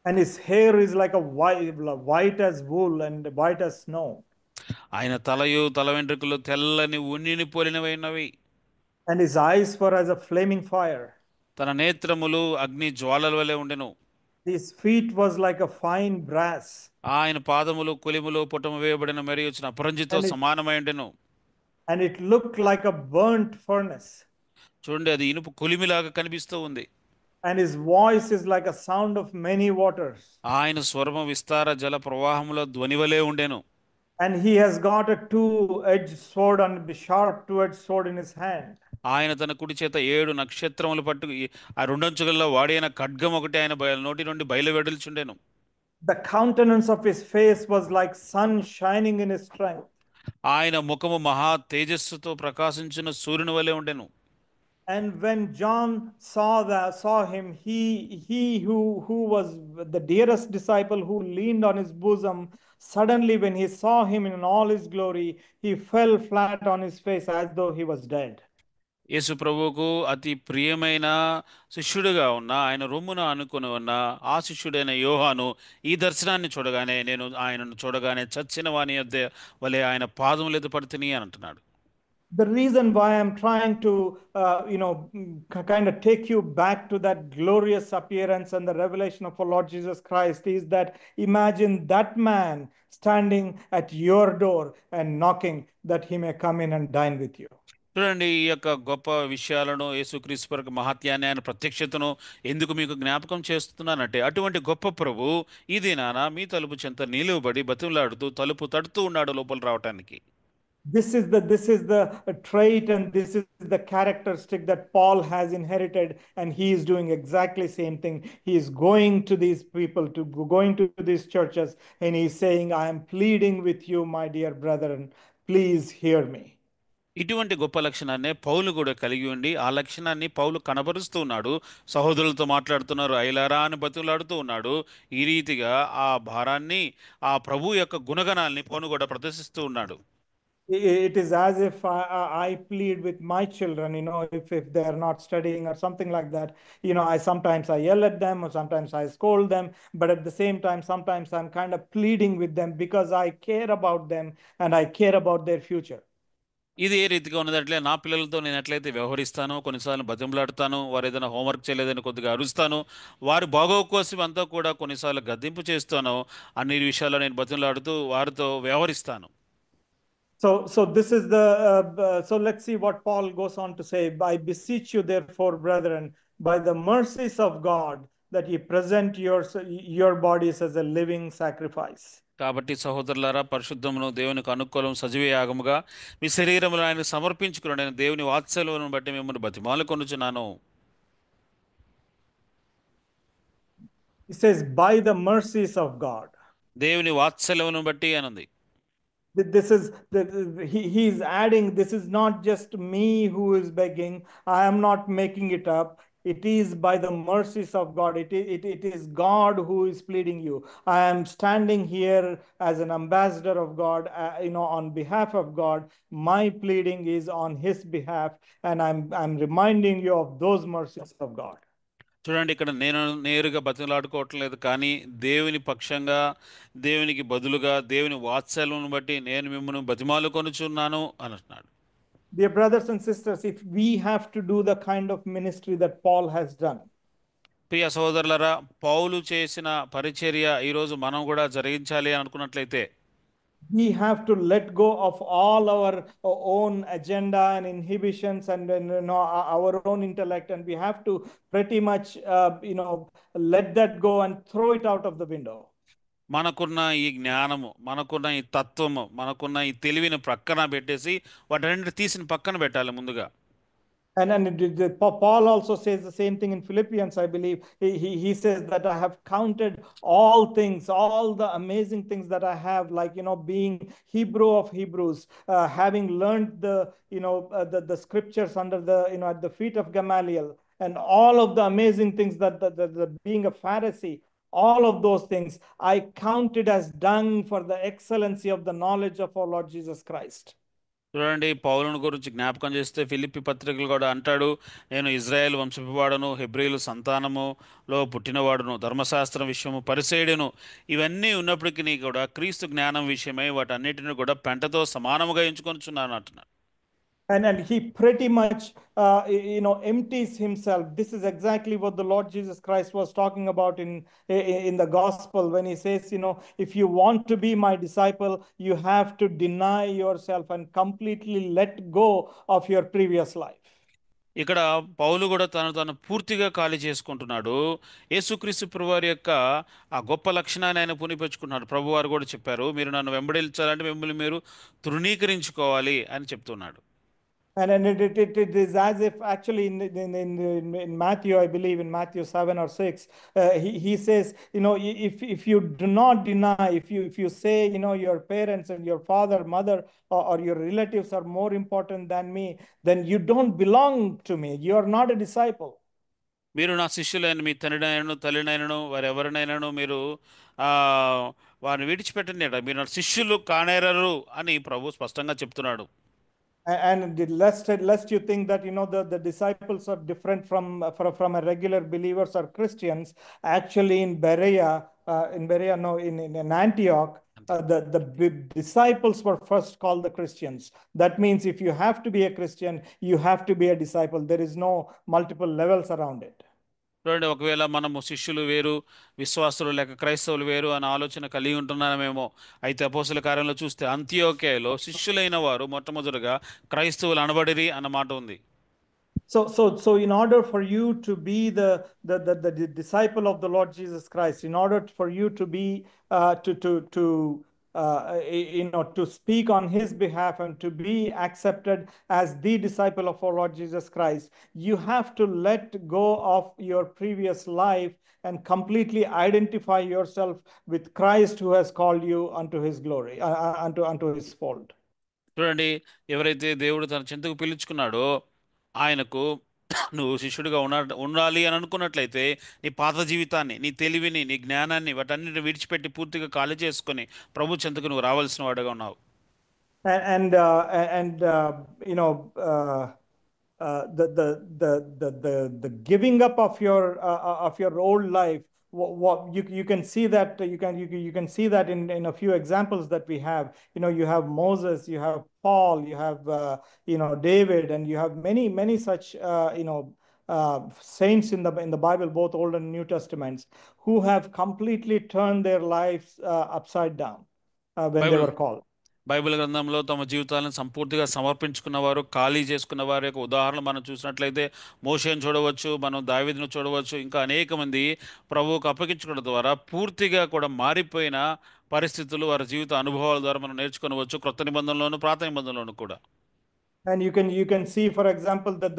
And his hair is like a white as wool and white as snow. ఆయన తలయు తల వెంట్రుకలు తెల్లని ఉన్నిని పోలినవైనవి. And his eyes were as a flaming fire. తన నేత్రములు అగ్ని జ్వాలల వలె ఉండెను. His feet was like a fine brass. ఆయన పాదములు కొలిములు పుటము వేయబడిన మరి వచ్చిన అపరంజితో And it- సమానమై ఉండెను. And it looked like a burnt furnace. చూడండి, అది ఇనుపు కొలిమిలాగా కనిపిస్తూ ఉంది. And his voice is like a sound of many waters. ఆయన స్వరము విస్తార జల ప్రవాహముల ధ్వనివలే ఉండెను. And he has got a two-edged sword and a sharp two-edged sword in his hand. ఆయన తన కుడి చేత 7 నక్షత్రములు పట్టు ఆ రెండంచుగల్లో వాడైన ఖడ్గం ఒకటి ఆయన నోటి నుండి బయలువెడల్చుండెను. The countenance of his face was like sun shining in his strength. ఆయన ముఖము మహా తేజస్సుతో ప్రకాశించిన సూర్యుని వలె ఉండెను. And when John saw him, he who was the dearest disciple who leaned on his bosom, suddenly when he saw him in all his glory, he fell flat on his face as though he was dead. యేసు ప్రభువుకు అతి ప్రియమైన శిష్యుడిగా ఉన్న ఆయన రొమ్మున అనుకుని ఉన్న ఆ శిష్యుడైన యోహాను ఈ దర్శనాన్ని చూడగానే నేను ఆయనను చూడగానే చచ్చిన వాని యొద్ద వలె ఆయన పాదముల ఎదుట పడితిని అని అంటున్నాడు. The reason why I'm trying to, kind of take you back to that glorious appearance and the revelation of our Lord Jesus Christ is that imagine that man standing at your door and knocking that he may come in and dine with you. చూడండి, ఈ యొక్క గొప్ప విషయాలను యేసుక్రీస్తు పరకు మహాత్యాన్ని ఆయన ప్రత్యక్షతను ఎందుకు మీకు జ్ఞాపకం చేస్తున్నానంటే అటువంటి గొప్ప ప్రభు ఈ దినాన మీ తలుపు చెంత నిలువబడి బతిమలాడుతూ తలుపు తడుతూ ఉన్నాడు లోపల రావటానికి. This is the trait and this is the characteristic that Paul has inherited, and he is doing exactly same thing. He is going to these people, going to these churches, and he is saying, I am pleading with you, my dear brethren, please hear me. ఇటువంటి గొప్ప లక్షణాన్నే పౌలు కూడా కలిగి ఉండి ఆ లక్షణాన్ని పౌలు కనబరుస్తూ ఉన్నాడు. సహోదరులతో మాట్లాడుతున్నారు, ఐలారా అని బతులాడుతూ ఉన్నాడు. ఈ రీతిగా ఆ భారాన్ని ఆ ప్రభు యొక్క గుణగణాల్ని పౌలు కూడా ప్రదర్శిస్తూ ఉన్నాడు. It is as if I plead with my children, if they are not studying or something like that. Sometimes I yell at them or sometimes I scold them, but at the same time, sometimes I'm kind of pleading with them because I care about them and I care about their future. ఇది ఏ రీతిగా ఉన్నదంటే నా పిల్లలతో నేను ఎట్లయితే వ్యవహరిస్తానో, కొన్నిసార్లు బతిమలాడుతాను, వారు ఏదైనా హోంవర్క్ చేయలేదని కొద్దిగా అరుస్తాను, వారి బాగోగు కోసం అంతా కూడా కొన్నిసార్లు గద్దింపు చేస్తాను, అన్ని విషయాల్లో నేను బతిమలాడుతూ వారితో వ్యవహరిస్తాను. So this is so let's see what Paul goes on to say. I beseech you therefore, brethren, by the mercies of God, that ye present your bodies as a living sacrifice. కాబట్టి సహోదరులారా, పరిశుద్ధమును దేవునికి అనుకూలం సజీవ యాగముగా మీ శరీరమును ఆయన సమర్పించుకుని నేను దేవుని వాత్సల్యమును బట్టి మిమ్మల్ని బతిమాలుకొనుచున్నాను. He says, by the mercies of God. దేవుని వాత్సల్యమును బట్టి అనుంది. This is he is adding, this is not just me who is begging. I am not making it up. It is by the mercies of God. It is God who is pleading you. I am standing here as an ambassador of God, on behalf of God. My pleading is on his behalf, and I'm reminding you of those mercies of God. చూడండి, ఇక్కడ నేను నేరుగా బతిమలాడుకోవట్లేదు, కానీ దేవుని పక్షంగా, దేవునికి బదులుగా, దేవుని వాత్సల్యమును బట్టి నేను మిమ్మల్ని బతిమాలుకొనుచున్నాను అని అంటున్నాడు. Dear brothers and sisters, if we have to do the kind of ministry that Paul has done, ప్రియ సహోదరులారా, పౌలు చేసిన పరిచర్య ఈరోజు మనం కూడా జరిగించాలి అని అనుకున్నట్లయితే we have to let go of all our own agenda and inhibitions and our own intellect, and we have to pretty much let that go and throw it out of the window. మనకున్న ఈ జ్ఞానము, మనకున్న ఈ తత్వము, మనకున్న ఈ తెలివిని పక్కన పెట్టేసి వాటన్నిటి తీసిన పక్కన పెట్టాలి ముందుగా. And Paul also says the same thing in Philippians, I believe. He says that I have counted all things, all the amazing things that I have, like, being Hebrew of Hebrews, having learned the scriptures under at the feet of Gamaliel, and all of the amazing things that being a Pharisee, all of those things I count it as dung for the excellency of the knowledge of our Lord Jesus Christ. చూడండి, పౌలుని గురించి జ్ఞాపకం చేస్తే ఫిలిప్పి పత్రికలు కూడా అంటాడు, నేను ఇజ్రాయెల్ వంశపువాడను, హెబ్రీలు సంతానములో పుట్టినవాడును, ధర్మశాస్త్రం విషయము పరిసేయుడును, ఇవన్నీ ఉన్నప్పటికీ కూడా క్రీస్తు జ్ఞానం విషయమై వాటన్నిటిని కూడా పెంటతో సమానముగా ఎంచుకొనిచున్నాను అంటున్నాడు. And he pretty much empties himself. This is exactly what the Lord Jesus Christ was talking about in the gospel when he says, if you want to be my disciple, you have to deny yourself and completely let go of your previous life. ఇక్కడ పౌలు కూడా తను పూర్తిగా ఖాళీ చేసుకుంటున్నాడు. యేసుక్రీస్తు ప్రభువారి యొక్క ఆ గొప్ప లక్షణాన్ని ఆయన పునిపెచ్చుకున్నాడు. ప్రభువారు కూడా చెప్పారు, మీరు నన్ను వెంబడించాలంటే మిమ్మల్ని మీరు తృణీకరించుకోవాలి అని చెప్తున్నాడు. And it is as if actually in Matthew, I believe in Matthew 7 or 6, he says, if you do not deny, if you say, your parents and your father, mother, or your relatives are more important than me, then you don't belong to me. You are not a disciple. మీరు నా శిష్యులైన మీ తండ్రినైనను తల్లినైనను వారు ఎవరినైనాను మీరు వారిని విడిచిపెట్టండి, మీరు నా శిష్యులు కానేరరు అని ప్రభు స్పష్టంగా చెప్తున్నాడు. And lest you think that the disciples are different from a regular believers or Christians. Actually, in Antioch, the disciples were first called the Christians. That means if you have to be a Christian, you have to be a disciple. There is no multiple levels around it. చూడండి, ఒకవేళ మనము శిష్యులు వేరు, విశ్వాసులు లేక క్రైస్తవులు వేరు అనే ఆలోచన కలిగి ఉంటున్నామేమో. అయితే అపోస్తల కార్యంలో చూస్తే అంతియోక్యలో శిష్యులైన వారు మొట్టమొదటిగా క్రైస్తవులు అనబడిరి అన్న మాట ఉంది. So in order for you to be the disciple of the Lord Jesus Christ, in order for you to be to speak on his behalf and to be accepted as the disciple of our Lord Jesus Christ, you have to let go of your previous life and completely identify yourself with Christ who has called you unto his glory, unto his fold. చూడండి, ఎవరైతే దేవుడు తన చెంతకు పిలుచుకున్నాడో ఆయనకు నువ్వు శిష్యుడిగా ఉండాలి అని అనుకున్నట్లయితే నీ పాత జీవితాన్ని, నీ తెలివిని, నీ జ్ఞానాన్ని వాటన్నిటిని విడిచిపెట్టి పూర్తిగా ఖాళీ చేసుకొని ప్రభు చెంతకు నువ్వు రావాల్సిన వాడుగా ఉన్నావు. The giving up of your old life, you can see that you can see that in a few examples that we have. You have Moses, you have Paul, you have David, and you have many such saints in the Bible, both Old and New Testaments, who have completely turned their lives upside down when they were called. Bible గ్రంథంలో తమ జీవితాలను సంపూర్తిగా సమర్పించుకున్నవారు, ఖాళీ చేసుకున్న వారి యొక్క ఉదాహరణ మనం చూసినట్లయితే మోషేను చూడవచ్చు, మనం దావీదును చూడవచ్చు, ఇంకా అనేక మంది ప్రభువుకు అప్పగించుకోవడం ద్వారా పూర్తిగా కూడా మారిపోయిన పరిస్థితులు వారి జీవిత అనుభవాల ద్వారా మనం నేర్చుకోవచ్చు, క్రొత్త నిబంధనలోను పాత నిబంధనలోను కూడా. And you can see, for example, that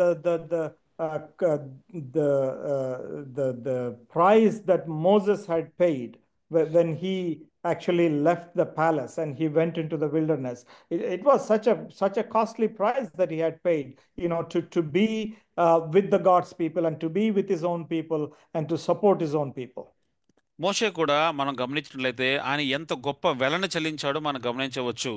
the price that Moses had paid when he actually left the palace and he went into the wilderness. It was such a costly price that he had paid, to be with the God's people and to be with his own people and to support his own people. మోషే కూడా మనం గమనించినట్లయితే ఆయన ఎంత గొప్ప వెలను చెల్లించాడో మనం గమనించవచ్చు.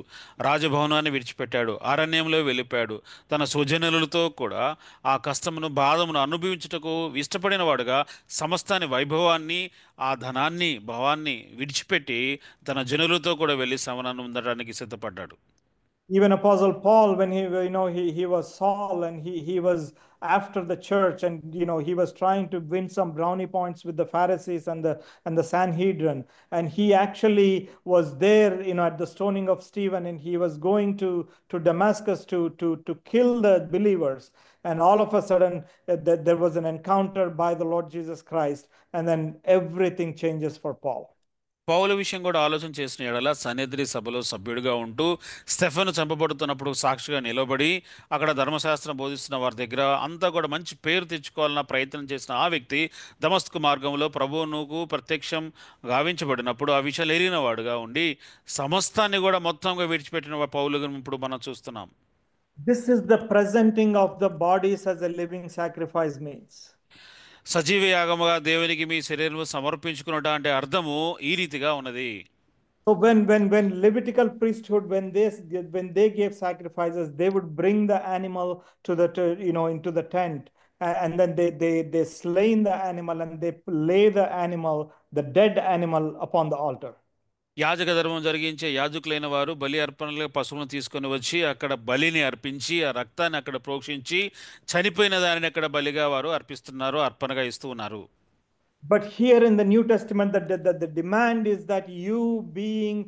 రాజభవనాన్ని విడిచిపెట్టాడు, అరణ్యంలో వెళ్ళిపోయాడు, తన స్వజనులతో కూడా ఆ కష్టమును బాధమును అనుభవించుటకు ఇష్టపడిన వాడుగా సమస్తాన్ని, వైభవాన్ని, ఆ ధనాన్ని, భావాన్ని విడిచిపెట్టి తన జనులతో కూడా వెళ్ళి శ్రమను ఉండడానికి సిద్ధపడ్డాడు. Even Apostle Paul, when he was Saul and he was after the church, and he was trying to win some brownie points with the Pharisees and the Sanhedrin, and he actually was there at the stoning of Stephen, and he was going to Damascus to kill the believers, and all of a sudden there was an encounter by the Lord Jesus Christ, and then everything changes for Paul. పౌలు విషయం కూడా ఆలోచన చేసిన ఎడల సన్నిధి సభలో సభ్యుడిగా ఉంటూ స్టెఫెను చంపబడుతున్నప్పుడు సాక్షిగా నిలబడి అక్కడ ధర్మశాస్త్రం బోధిస్తున్న వారి దగ్గర అంతా కూడా మంచి పేరు తెచ్చుకోవాలన్న ప్రయత్నం చేసిన ఆ వ్యక్తి దమస్కు మార్గంలో ప్రభువుకు ప్రత్యక్షం గావించబడినప్పుడు ఆ విషయాలు ఎరిగిన వాడుగా ఉండి సమస్తాన్ని కూడా మొత్తంగా విడిచిపెట్టిన పౌలుగా ఇప్పుడు మనం చూస్తున్నాం. This is the presenting of the bodies as a living sacrifice means. సజీవ యాగముగా దేవునికి మీ శరీరము సమర్పించుకున్నట అంటే అర్థము ఈ రీతిగా ఉన్నది. So when Levitical priesthood, when they gave sacrifices, they would bring the animal into the tent, and then they slain the animal and they lay the animal, the dead animal, upon the altar. యాజక ధర్మం జరిగించే యాజకులైన వారు బలి అర్పణలుగా పశువులను తీసుకొని వచ్చి అక్కడ బలిని అర్పించి ఆ రక్తాన్ని అక్కడ ప్రోక్షించి చనిపోయిన దానిని అక్కడ బలిగా వారు అర్పిస్తున్నారు, అర్పణగా ఇస్తూ ఉన్నారు. But here in the New Testament, the demand is that you being,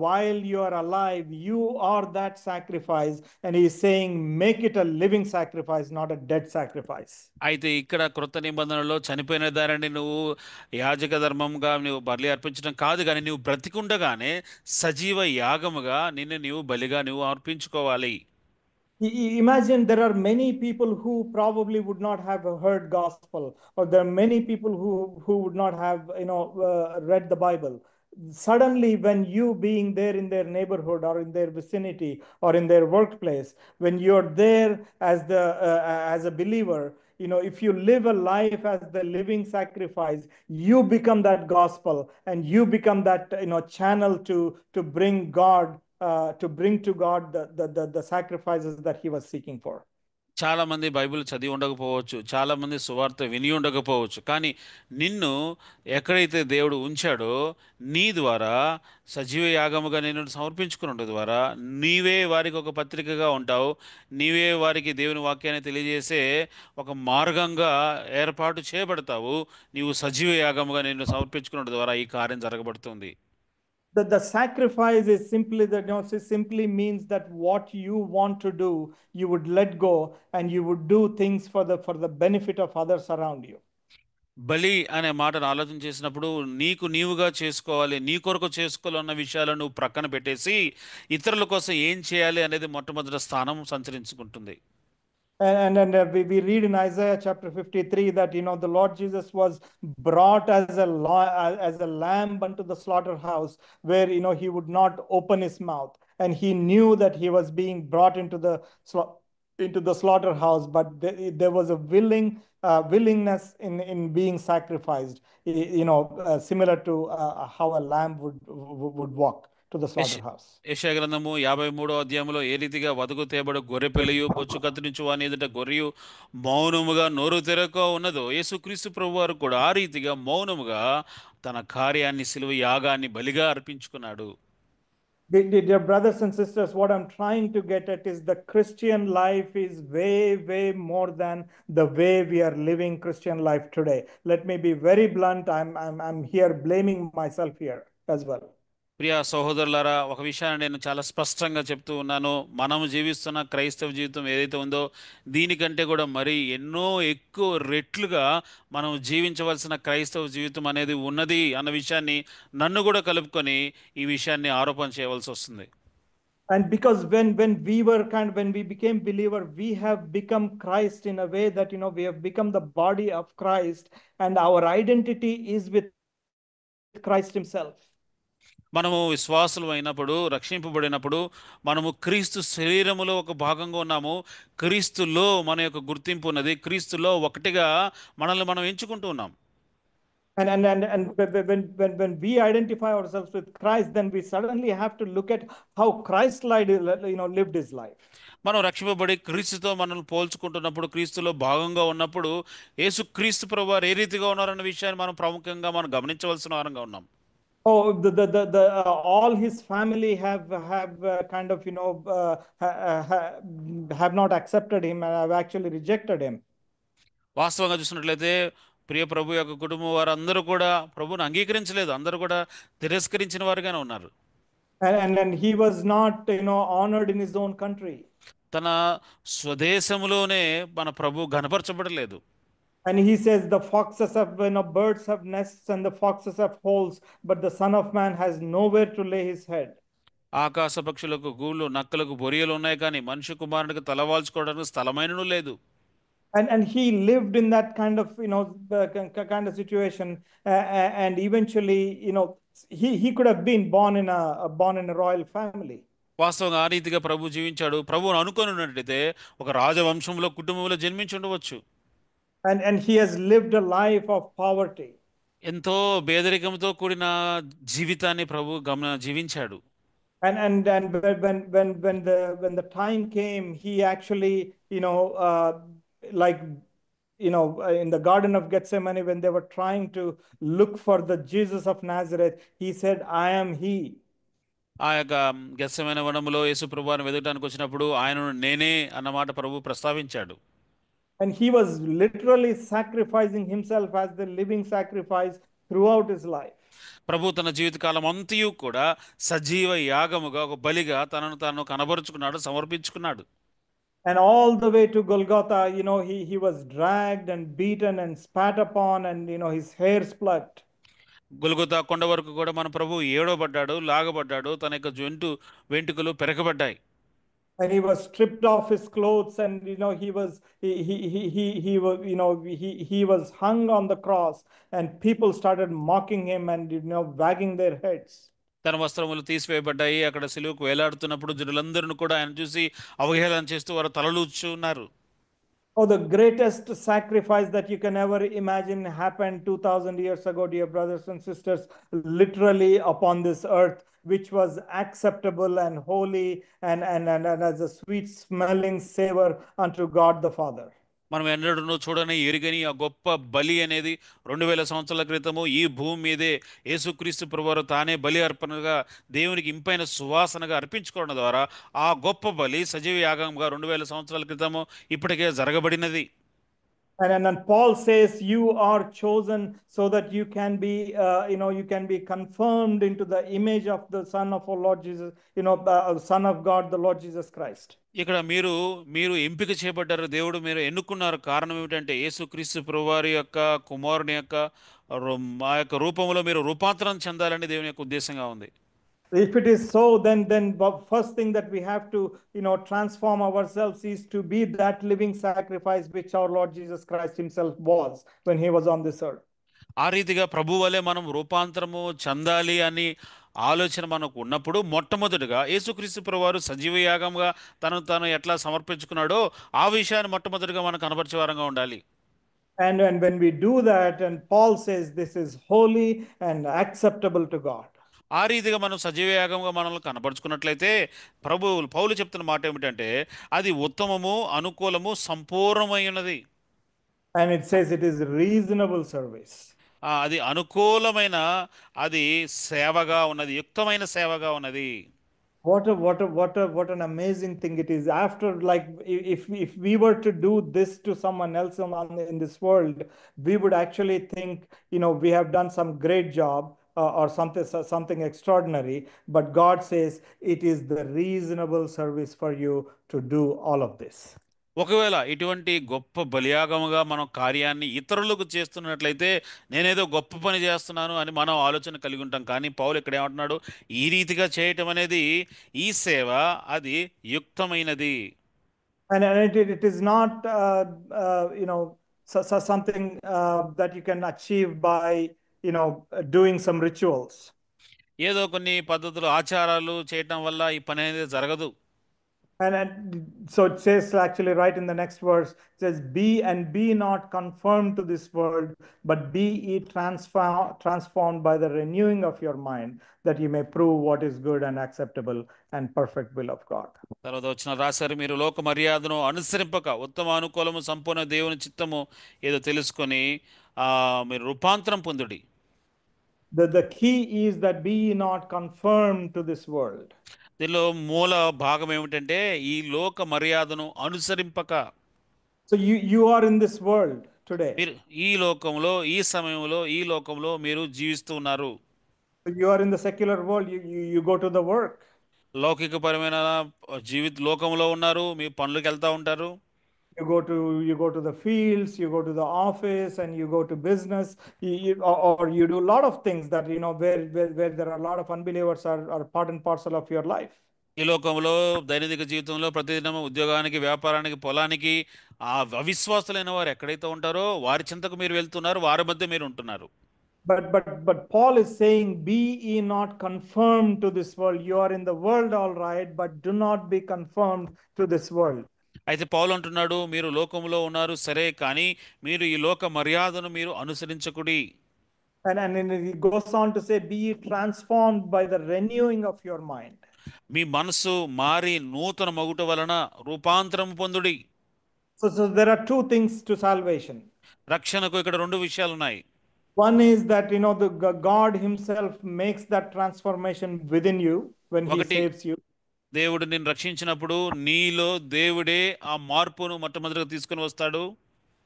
while you are alive, you are that sacrifice. And he's saying, make it a living sacrifice, not a dead sacrifice. అయితే ఇక్కడ క్రొత్త నిబంధనలో చనిపోయిన దానిని నువ్వు యాజక ధర్మంగా నువ్వు బలి అర్పించడం కాదు, కానీ నువ్వు బ్రతికుండగానే సజీవ యాగముగా నిన్ను నీవు బలిగా నువ్వు అర్పించుకోవాలి. Imagine there are many people who probably would not have heard gospel, or there are many people who would not have read the Bible. Suddenly, when you being there in their neighborhood or in their vicinity or in their workplace, when you're there as a believer, if you live a life as the living sacrifice, you become that gospel and you become that channel to bring God, to bring to God the sacrifices that he was seeking for. చాలా మంది బైబిల్ చదివి ఉండకపోవచ్చు, చాలా మంది సువార్త విని ఉండకపోవచ్చు, కానీ నిన్ను ఎక్కడైతే దేవుడు ఉంచాడో నీ ద్వారా సజీవ యాగముగా నేను సమర్పించుకున్న ద్వారా నీవే వారికి ఒక పత్రికగా ఉంటావు, నీవే వారికి దేవుని వాక్యాన్ని తెలియజేసే ఒక మార్గంగా ఏర్పాటు చేయబడతావు. నీవు సజీవ యాగముగా నేను సమర్పించుకున్న ద్వారా ఈ కార్యం జరగబడుతుంది. The sacrifice is simply means that what you want to do, you would let go and you would do things for the benefit of others around you. బలి అనే మాటను ఆలోచన చేసినప్పుడు నీకు నీవుగా చేసుకోవాలి, నీ కొరకు చేసుకోవాలన్న విషయాలను నువ్వు ప్రక్కన పెట్టేసి ఇతరుల కోసం ఏం చేయాలి అనేది మొట్టమొదటి స్థానం సంచరించుకుంటుంది. And we read in Isaiah chapter 53 that the Lord Jesus was brought as a lamb unto the slaughterhouse, where he would not open his mouth, and he knew that he was being brought into the slaughterhouse, but there was a willingness in being sacrificed, similar to how a lamb would walk to the slaughterhouse. యెషయా గ్రంథము 53వ అధ్యాయంలో ఏ రీతిగా వధకు తేబడు గొర్రె పిల్లయు బొచ్చు కత్తిరించు వాని ఎదుట గొర్రెయు మౌనముగా నోరు తెరక ఉన్నదో, యేసుక్రీస్తు ప్రభు వారు కూడా ఆ రీతిగా మౌనముగా తన కార్యాన్ని సిలువ యాగాన్ని బలిగా అర్పించుకున్నాడు. Dear brothers and sisters, what I'm trying to get at is the Christian life is way, way more than the way we are living Christian life today. Let me be very blunt. I'm here blaming myself here as well. ప్రియ సహోదరులారా, ఒక విషయాన్ని నేను చాలా స్పష్టంగా చెప్తూ ఉన్నాను. మనము జీవిస్తున్న క్రైస్తవ జీవితం ఏదైతే ఉందో దీనికంటే కూడా మరి ఎన్నో ఎక్కువ రెట్లుగా మనం జీవించవలసిన క్రైస్తవ జీవితం అనేది ఉన్నది అన్న విషయాన్ని నన్ను కూడా కలుపుకొని ఈ విషయాన్ని ఆరోపణ చేయవలసి వస్తుంది. And because when we became believer, we have become Christ in a way that we have become the body of Christ, and our identity is with Christ himself. మనము విశ్వాసులు అయినప్పుడు, రక్షింపబడినప్పుడు మనము క్రీస్తు శరీరములో ఒక భాగంగా ఉన్నాము. క్రీస్తులో మన యొక్క గుర్తింపు ఉన్నది. క్రీస్తులో ఒకటిగా మనల్ని మనం ఎంచుకుంటూ ఉన్నాం. And when we identify ourselves with Christ, then we suddenly have to look at how Christ lived his life. మనం రక్షింపబడి క్రీస్తుతో మనల్ని పోల్చుకుంటున్నప్పుడు, క్రీస్తులో భాగంగా ఉన్నప్పుడు యేసు క్రీస్తు ప్రభువారు ఏ రీతిగా ఉన్నారన్న విషయాన్ని మనం ప్రాముఖ్యంగా మనం గమనించవలసిన వారంగా ఉన్నాం. Oh, all his family have kind of have not accepted him and have actually rejected him. వాస్తవంగా చూసినట్లయితే ప్రియ ప్రభు యొక్క కుటుంబం వారు అందరూ కూడా ప్రభువుని అంగీకరించలేదు, అందరూ కూడా తిరస్కరించిన వారుగానే ఉన్నారు. And he was not honored in his own country. తన స్వదేశములోనే మన ప్రభు ఘనపరచబడలేదు. And he says the foxes have birds have nests and the foxes have holes, but the Son of Man has nowhere to lay his head. ఆకాశ పక్షులకు గూళ్ళు, నక్కలకు బొరియలు ఉన్నాయి, కానీ మనుష్య కుమారునికి తలవాల్చుకోవడానికి స్థలమైనను లేదు. And he lived in that kind of kind of situation, and eventually he could have been born in a royal family. వాస్తవంగా ఆ రీతిగా ప్రభు జీవించాడు. ప్రభువును అనుకొని ఉన్నట్లయితే ఒక రాజవంశంలో కుటుంబంలో జన్మించి ఉండవచ్చు. and he has lived a life of poverty. ఎంతో పేదరికంతో కూడిన జీవితాన్ని ప్రభు జీవించాడు. And when the time came, he actually, like, in the Garden of Gethsemane, when they were trying to look for the Jesus of Nazareth, he said, I am he. ఆ యొక్క గెత్సేమనే వనములో యేసు ప్రభువుని వెదకడానికి వచ్చినప్పుడు ఆయనను నేనే అన్నమాట ప్రభు ప్రస్తావించాడు. And he was literally sacrificing himself as the living sacrifice throughout his life. ప్రభు తన జీవితకాలం అంతయు కూడా సజీవ యాగముగా, ఒక బలిగా తనను తాను కనబరుచుకున్నాడు, సమర్పించుకున్నాడు. And all the way to Golgotha, he was dragged and beaten and spat upon, and his hair plucked. Golgotha కొండ వరకు కూడా మన ప్రభు ఏడవబడ్డాడు, లాగబడ్డాడు, తన యొక్క వెంట్రుకలు పెరగబడ్డాయి. And he was stripped off his clothes, and he was hung on the cross, and people started mocking him and wagging their heads. తన వస్త్రములు తీసివేయబడ్డాయి. అక్కడ సిలువకు వేలాడుతున్నప్పుడు జనులందరూ కూడా ఆయన చూసి అవహేళన చేస్తూ వారు తలలూచున్నారు. Oh, the greatest sacrifice that you can ever imagine happened 2000 years ago, dear brothers and sisters, literally upon this earth, which was acceptable and holy and as a sweet smelling savor unto God the Father. మనం ఎన్నడూ చూడని ఎరుగని ఆ గొప్ప బలి అనేది 2000 సంవత్సరాల క్రితము ఈ భూమి మీదే యేసుక్రీస్తు ప్రభువారు తానే బలి అర్పణగా దేవునికి ఇంపైన సువాసనగా అర్పించుకోవడం ద్వారా ఆ గొప్ప బలి సజీవ యాగంగా 2000 సంవత్సరాల క్రితము ఇప్పటికే జరగబడినది. And Paul says, you are chosen so that you can be, you can be confirmed into the image of the Son of our Lord Jesus, Son of God, the Lord Jesus Christ. ఇక్కడ మీరు ఎంపిక చేయబడ్డారు, దేవుడు మీరు ఎన్నుకున్నారు. కారణం ఏమిటంటే యేసుక్రీస్తు ప్రభువారి యొక్క కుమారుని యొక్క ఆ యొక్క రూపంలో మీరు రూపాంతరం చెందాలని దేవుని యొక్క ఉద్దేశంగా ఉంది. If it is so, then first thing that we have to, transform ourselves is to be that living sacrifice which our Lord Jesus Christ himself was when he was on this earth. ఆ రీతిగా ప్రభు వలె మనం రూపాంతరము చెందాలి అని ఆలోచన మనకు ఉన్నప్పుడు మొట్టమొదటిగా యేసుక్రీస్తు ప్రభువారు సజీవ యాగంగా తనను తాను ఎట్లా సమర్పించుకున్నాడో ఆ విషయాన్ని మొట్టమొదటిగా మనం కనబరిచే వారంగా ఉండాలి. And when we do that, and Paul says this is holy and acceptable to God. ఆ రీతిగా మనం సజీవ యాగంగా మనల్ని కనబరుచుకున్నట్లయితే పౌలు చెప్తున్న మాట ఏమిటంటే అది ఉత్తమము, అనుకూలము, సంపూర్ణమైనది. And it says it is reasonable service. అది అనుకూలమైన, అది సేవగా ఉన్నది, యుక్తమైన సేవగా ఉన్నది. What an amazing thing it is. After, like, if we were to do this to someone else in this world, we would actually think, we have done some great job. Or something extraordinary, but God says it is the reasonable service for you to do all of this. ఒకవేళ ఇటువంటి గొప్ప బలియాగముగా మనం కార్యాన్ని ఇతరులకు చేస్తున్నట్లయితే నేనేదో గొప్ప పని చేస్తున్నాను అని మనం ఆలోచన కలిగి ఉంటాం. కానీ పౌలు ఇక్కడ ఏమంటున్నాడు, ఈ రీతిగా చేయటం అనేది, ఈ సేవ అది యుక్తమైనది. And it is not something that you can achieve by doing some rituals. ఏదో కొన్ని పద్ధతులు, ఆచారాలు చేయటం వల్ల ఈ పని అనేది జరగదు. And so it says, actually right in the next verse, it says, be not conformed to this world, but be ye transformed by the renewing of your mind, that you may prove what is good and acceptable and perfect will of God. తర్వాత వచ్చిన రాశారు, మీరు లోక మర్యాదను అనుసరింపక ఉత్తమ, అనుకూలము, సంపూర్ణ దేవుని చిత్తము ఏదో తెలుసుకొని మీరు రూపాంతరం పొందుడి. The key is that be not conformed to this world. దీనిలో మూల భాగం ఏమిటంటే ఈ లోక మర్యాదను అనుసరింపక. So you are in this world today. మీరు ఈ లోకంలో, ఈ సమయంలో, ఈ లోకంలో మీరు జీవిస్తూ ఉన్నారు. You are in the secular world. You go to the work. లౌకికపరమైన లోకంలో ఉన్నారు, మీ పనులకు వెళ్తా ఉంటారు. You go to the fields, you go to the office, and you go to business, or you do a lot of things that where there are a lot of unbelievers are part and parcel of your life. ఈ లోకంలో దైనందిక జీవితంలో ప్రతిదినం ఉద్యోగానికి, వ్యాపారానికి, పొలానికి అవిశ్వాసులైన వారు ఎక్కడైతే ఉంటారో వారి చింతకు మీరు వెళ్తున్నారు, వారి మధ్య మీరు ఉంటున్నారు. But Paul is saying, be ye not conformed to this world. You are in the world, all right, but do not be conformed to this world. అయితే పౌలు అంటున్నాడు, మీరు లోకంలో ఉన్నారు సరే, కానీ మీరు ఈ లోక మర్యాదను మీరు అనుసరించకుడి. And then he goes on to say, be ye transformed by the renewing of your mind. మీ మనస్సు మారి నూతన మగుట వలన రూపాంతరం పొందుడి. So there are two things to salvation. రక్షణకు ఇక్కడ రెండు విషయాలు ఉన్నాయి. One is that, the God himself makes that transformation within you when he ఒకటి, saves you. దేవుడు నిన్ను రక్షించినప్పుడు నీలో దేవుడే ఆ మార్పును మొట్టమొదటిగా తీసుకుని వస్తాడు.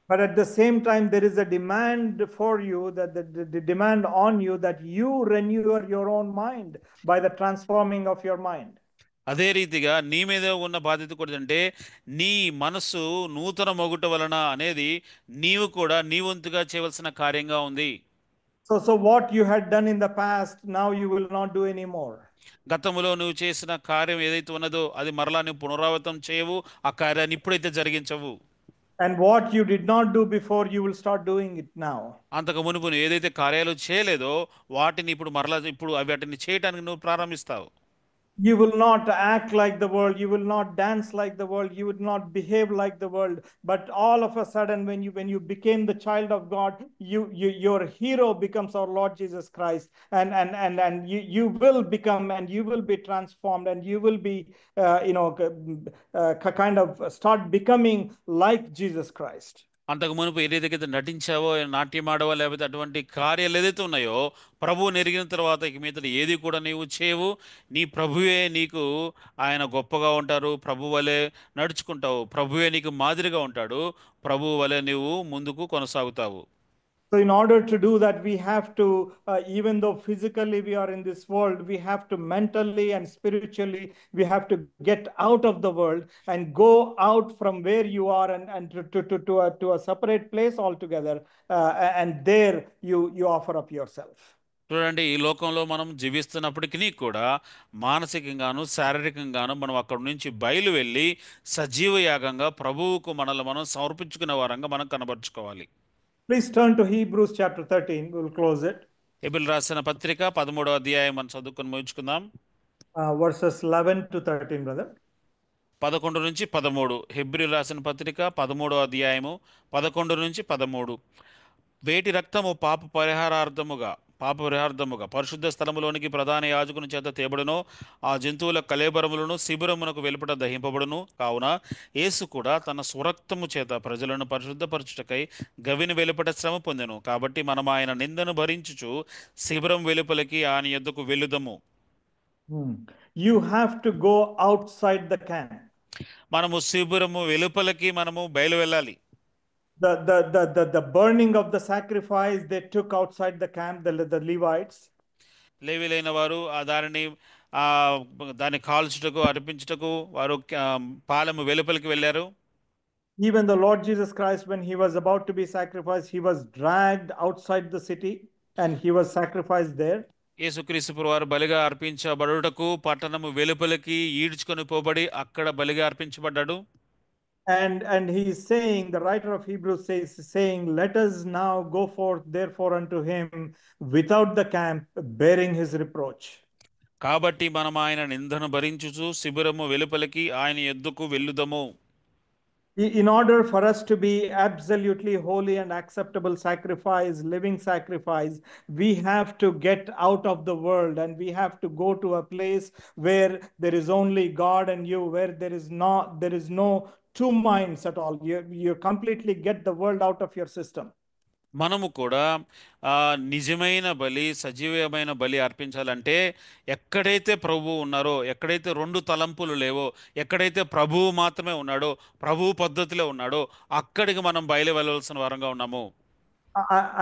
But at the same time, there is a demand for you, that the demand on you that you renew your own mind by the transforming of your mind. అదే రీతిగా నీ మీద ఉన్న బాధ్యత కూడా అంటే నీ మనస్సు నూతన మొగుట వలన అనేది నీవు కూడా నీ వంతుగా చేయవలసిన కార్యంగా ఉంది. So what you had done in the past, now you will not do anymore. గతంలో నువ్వు చేసిన కార్యం ఏదైతే ఉన్నదో అది మరలా నువ్వు పునరావృతం చేయవు, ఆ కార్యాన్ని ఇప్పుడైతే జరిగించవు. And what you did not do before, you will start doing it now. అంతకు మునుపు నువ్వు ఏదైతే కార్యాలు చేయలేదో వాటిని ఇప్పుడు మరలా వాటిని చేయడానికి నువ్వు ప్రారంభిస్తావు. You will not act like the world. You will not dance like the world. You would not behave like the world. But all of a sudden, when you became the child of God, your hero becomes our Lord Jesus Christ, and you will become, and you will be transformed, and you will be kind of start becoming like Jesus Christ. అంతకు మునుపు ఏదైతే నటించావో, నాట్యమాడవో, లేకపోతే అటువంటి కార్యాలు ఏదైతే ఉన్నాయో ప్రభువు నెరిగిన తర్వాత ఇక మీద ఏది కూడా నీవు చేయవు. నీ ప్రభువే నీకు ఆయన గొప్పగా ఉంటారు, ప్రభు వలె నడుచుకుంటావు, ప్రభువే నీకు మాదిరిగా ఉంటాడు, ప్రభువు వలె నీవు ముందుకు కొనసాగుతావు. So in order to do that, we have to, even though physically we are in this world, we have to mentally and spiritually, we have to get out of the world and go out from where you are and to a separate place altogether. And there you offer up yourself. చూడండి, ఈ లోకంలో మనం జీవిస్తున్నప్పటికీ కూడా మానసికంగాను శారీరకంగాను మనం అక్కడి నుంచి బయలు వెళ్ళి సజీవ యాగంగా ప్రభువుకు మనల్ని మనం సమర్పించుకునే వారంగా మనం కనబరుచుకోవాలి. Please turn to Hebrews chapter 13. We'll close it. హెబ్రీయులకు రాసిన పత్రిక 13వ అధ్యాయం మనం చదువుకొని ముగించుకుందాం. Verses 11 to 13, brother. 11 నుంచి 13. హెబ్రీయులకు రాసిన పత్రిక 13వ అధ్యాయము 11 నుంచి 13. వేటి రక్తము పాప పరిహారార్థముగా పరిశుద్ధ స్థలములోనికి ప్రధాన యాజకుని చేత తేబడును, ఆ జంతువుల కళేబరములను శిబిరమునకు వెలుపట దహింపబడును. కావున యేసు కూడా తన స్వరక్తము చేత ప్రజలను పరిశుద్ధపరచుటకై గవిని వెలుపట శ్రమ పొందెను. కాబట్టి మనం ఆయన నిందను భరించుచు శిబిరం వెలుపలికి ఆయన యొద్దకు వెళ్ళుదము. You have to go outside the camp. మనము శిబిరము వెలుపలికి మనము బయలు వెళ్ళాలి. The burning of the sacrifice they took outside the camp, the Levites. లేవీలైన వారు దాన్ని కాల్చుటకు అర్పించుటకు వారు పాలెము వెలుపలికి వెళ్ళారు. Even the Lord Jesus Christ, when he was about to be sacrificed, he was dragged outside the city and he was sacrificed there. యేసుక్రీస్తు వారు బలిగా అర్పించబడుటకు పట్టణము వెలుపలికి ఈడ్చుకొని పోబడి అక్కడ బలిగా అర్పించబడ్డాడు. And he is saying, the writer of Hebrews saying, let us now go forth therefore unto him without the camp, bearing his reproach. కాబట్టి మనం ఆయన నిందను భరించుచు శిబిరము వెలుపలికి ఆయన యొద్దకు వెళ్ళుదము. In order for us to be absolutely holy and acceptable sacrifice, living sacrifice, we have to get out of the world and we have to go to a place where there is only God and you, where there is no two minds at all. You completely get the world out of your system. మనము కూడా నిజమైన బలి, సజీవమైన బలి అర్పించాలంటే ఎక్కడైతే ప్రభువు ఉన్నారో, ఎక్కడైతే రెండు తలంపులు లేవో, ఎక్కడైతే ప్రభువు మాత్రమే ఉన్నాడో, ప్రభువు పద్ధతిలో ఉన్నాడో అక్కడికి మనం బయలు వెళ్ళవలసిన వారంగా ఉన్నాము.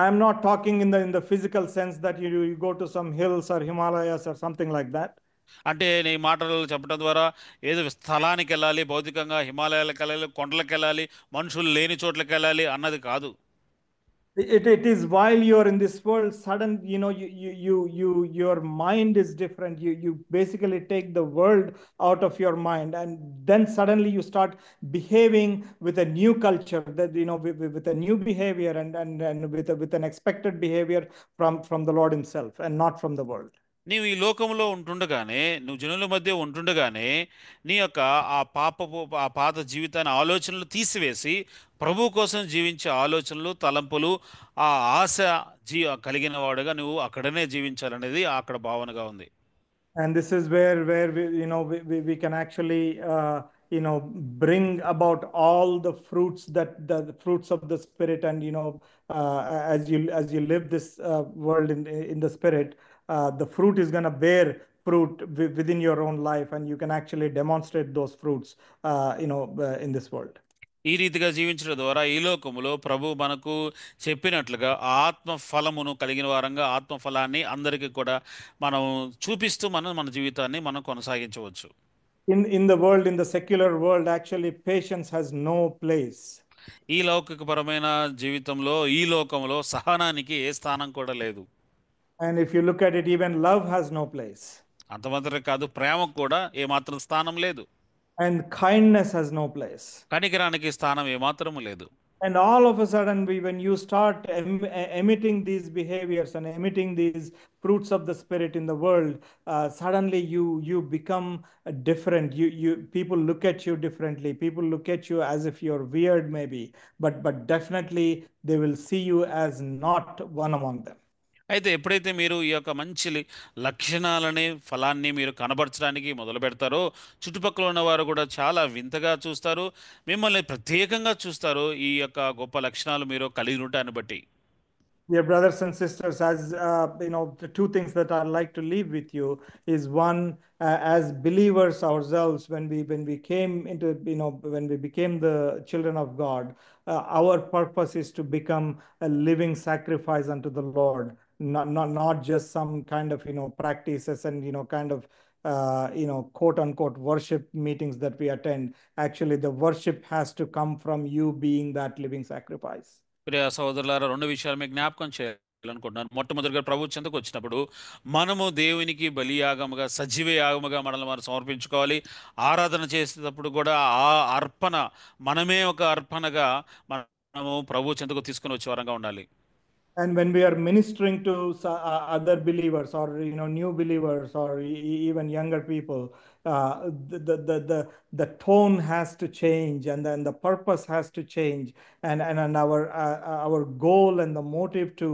I'm not talking in the physical sense that you go to some hills or Himalayas or something like that. అంటే నీ మాటలు చెప్పడం ద్వారా ఏదో స్థలానికి వెళ్ళాలి, భౌతికంగా హిమాలయాలకు వెళ్ళాలి, కొండలకు వెళ్ళాలి, మనుషులు లేని చోట్లకి వెళ్ళాలి అన్నది కాదు. It is while you are in this world, sudden, your mind is different. You basically take the world out of your mind, and then suddenly you start behaving with a new culture, that with a new behavior and with an expected behavior from the Lord himself and not from the world. నీవు ఈ లోకంలో ఉంటుండగానే, నువ్వు జనుల మధ్య ఉంటుండగానే నీ యొక్క ఆ పాత జీవితాన్ని ఆలోచనలు తీసివేసి ప్రభు కోసం జీవించే ఆలోచనలు, తలంపులు, ఆ ఆశ కలిగిన వాడుగా నువ్వు అక్కడనే జీవించాలనేది అక్కడ భావనగా ఉంది. And this is where we, we can actually, bring about all the fruits, that the fruits of the spirit. And as you live this world in the spirit, the fruit is going to bear fruit within your own life, and you can actually demonstrate those fruits in this world. ఈ రీతిగా జీవించడం ద్వారా ఈ లోకములో ప్రభు మనకు చెప్పినట్లుగా ఆత్మ ఫలమును కలిగిన వారంగా ఆత్మ ఫలాన్ని అందరికీ కూడా మనం చూపిస్తూ మన జీవితాన్ని మనం కొనసాగించవచ్చు. In the world, in the secular world, actually patience has no place. ఈ లౌకికపరమైన జీవితంలో ఈ లోకంలో సహనానికి ఏ స్థానం కూడా లేదు. And if you look at it, even love has no place. అంత మాత్రమే కాదు, ప్రేమకు కూడా ఏమాత్రం స్థానం లేదు. And kindness has no place. కనికరానికి స్థానం ఏమాత్రము లేదు. And all of a sudden, when you start emitting these behaviors and emitting these fruits of the spirit in the world, suddenly you become different. People look at you differently. People look at you as if you're weird, maybe, but definitely they will see you as not one among them. అయితే ఎప్పుడైతే మీరు ఈ యొక్క మంచి లక్షణాలని ఫలాన్ని మీరు కనబరచడానికి మొదలు పెడతారో, చుట్టుపక్కల ఉన్నవారు కూడా చాలా వింతగా చూస్తారు, మిమ్మల్ని ప్రత్యేకంగా చూస్తారు ఈ యొక్క గొప్ప లక్షణాలు మీరు కలిగి ఉంటాన్ని బట్టి. Dear brothers and sisters, as the two things that I'd like to leave with you is one, as believers ourselves, when we came into, when we became the children of God, our purpose is to become a living sacrifice unto the Lord, not just some kind of practices and kind of quote unquote worship meetings that we attend. Actually, the worship has to come from you being that living sacrifice. ప్రియ సహోదరులారా, రెండు విషయాలు మీకు జ్ఞాపకం చేయాలనుకుంటున్నాను. మొట్టమొదటిగా ప్రభు చెంతకు వచ్చినప్పుడు మనము దేవునికి బలియాగముగా, సజీవ యాగముగా మనల్ని మనం సమర్పించుకోవాలి. ఆరాధన చేసేటప్పుడు కూడా ఆ అర్పణ మనమే ఒక అర్పణగా మనము ప్రభు చెంతకు తీసుకుని వచ్చే వారంగా ఉండాలి. And when we are ministering to other believers, or new believers, or even younger people, the tone has to change, and then the purpose has to change, and our goal and the motive to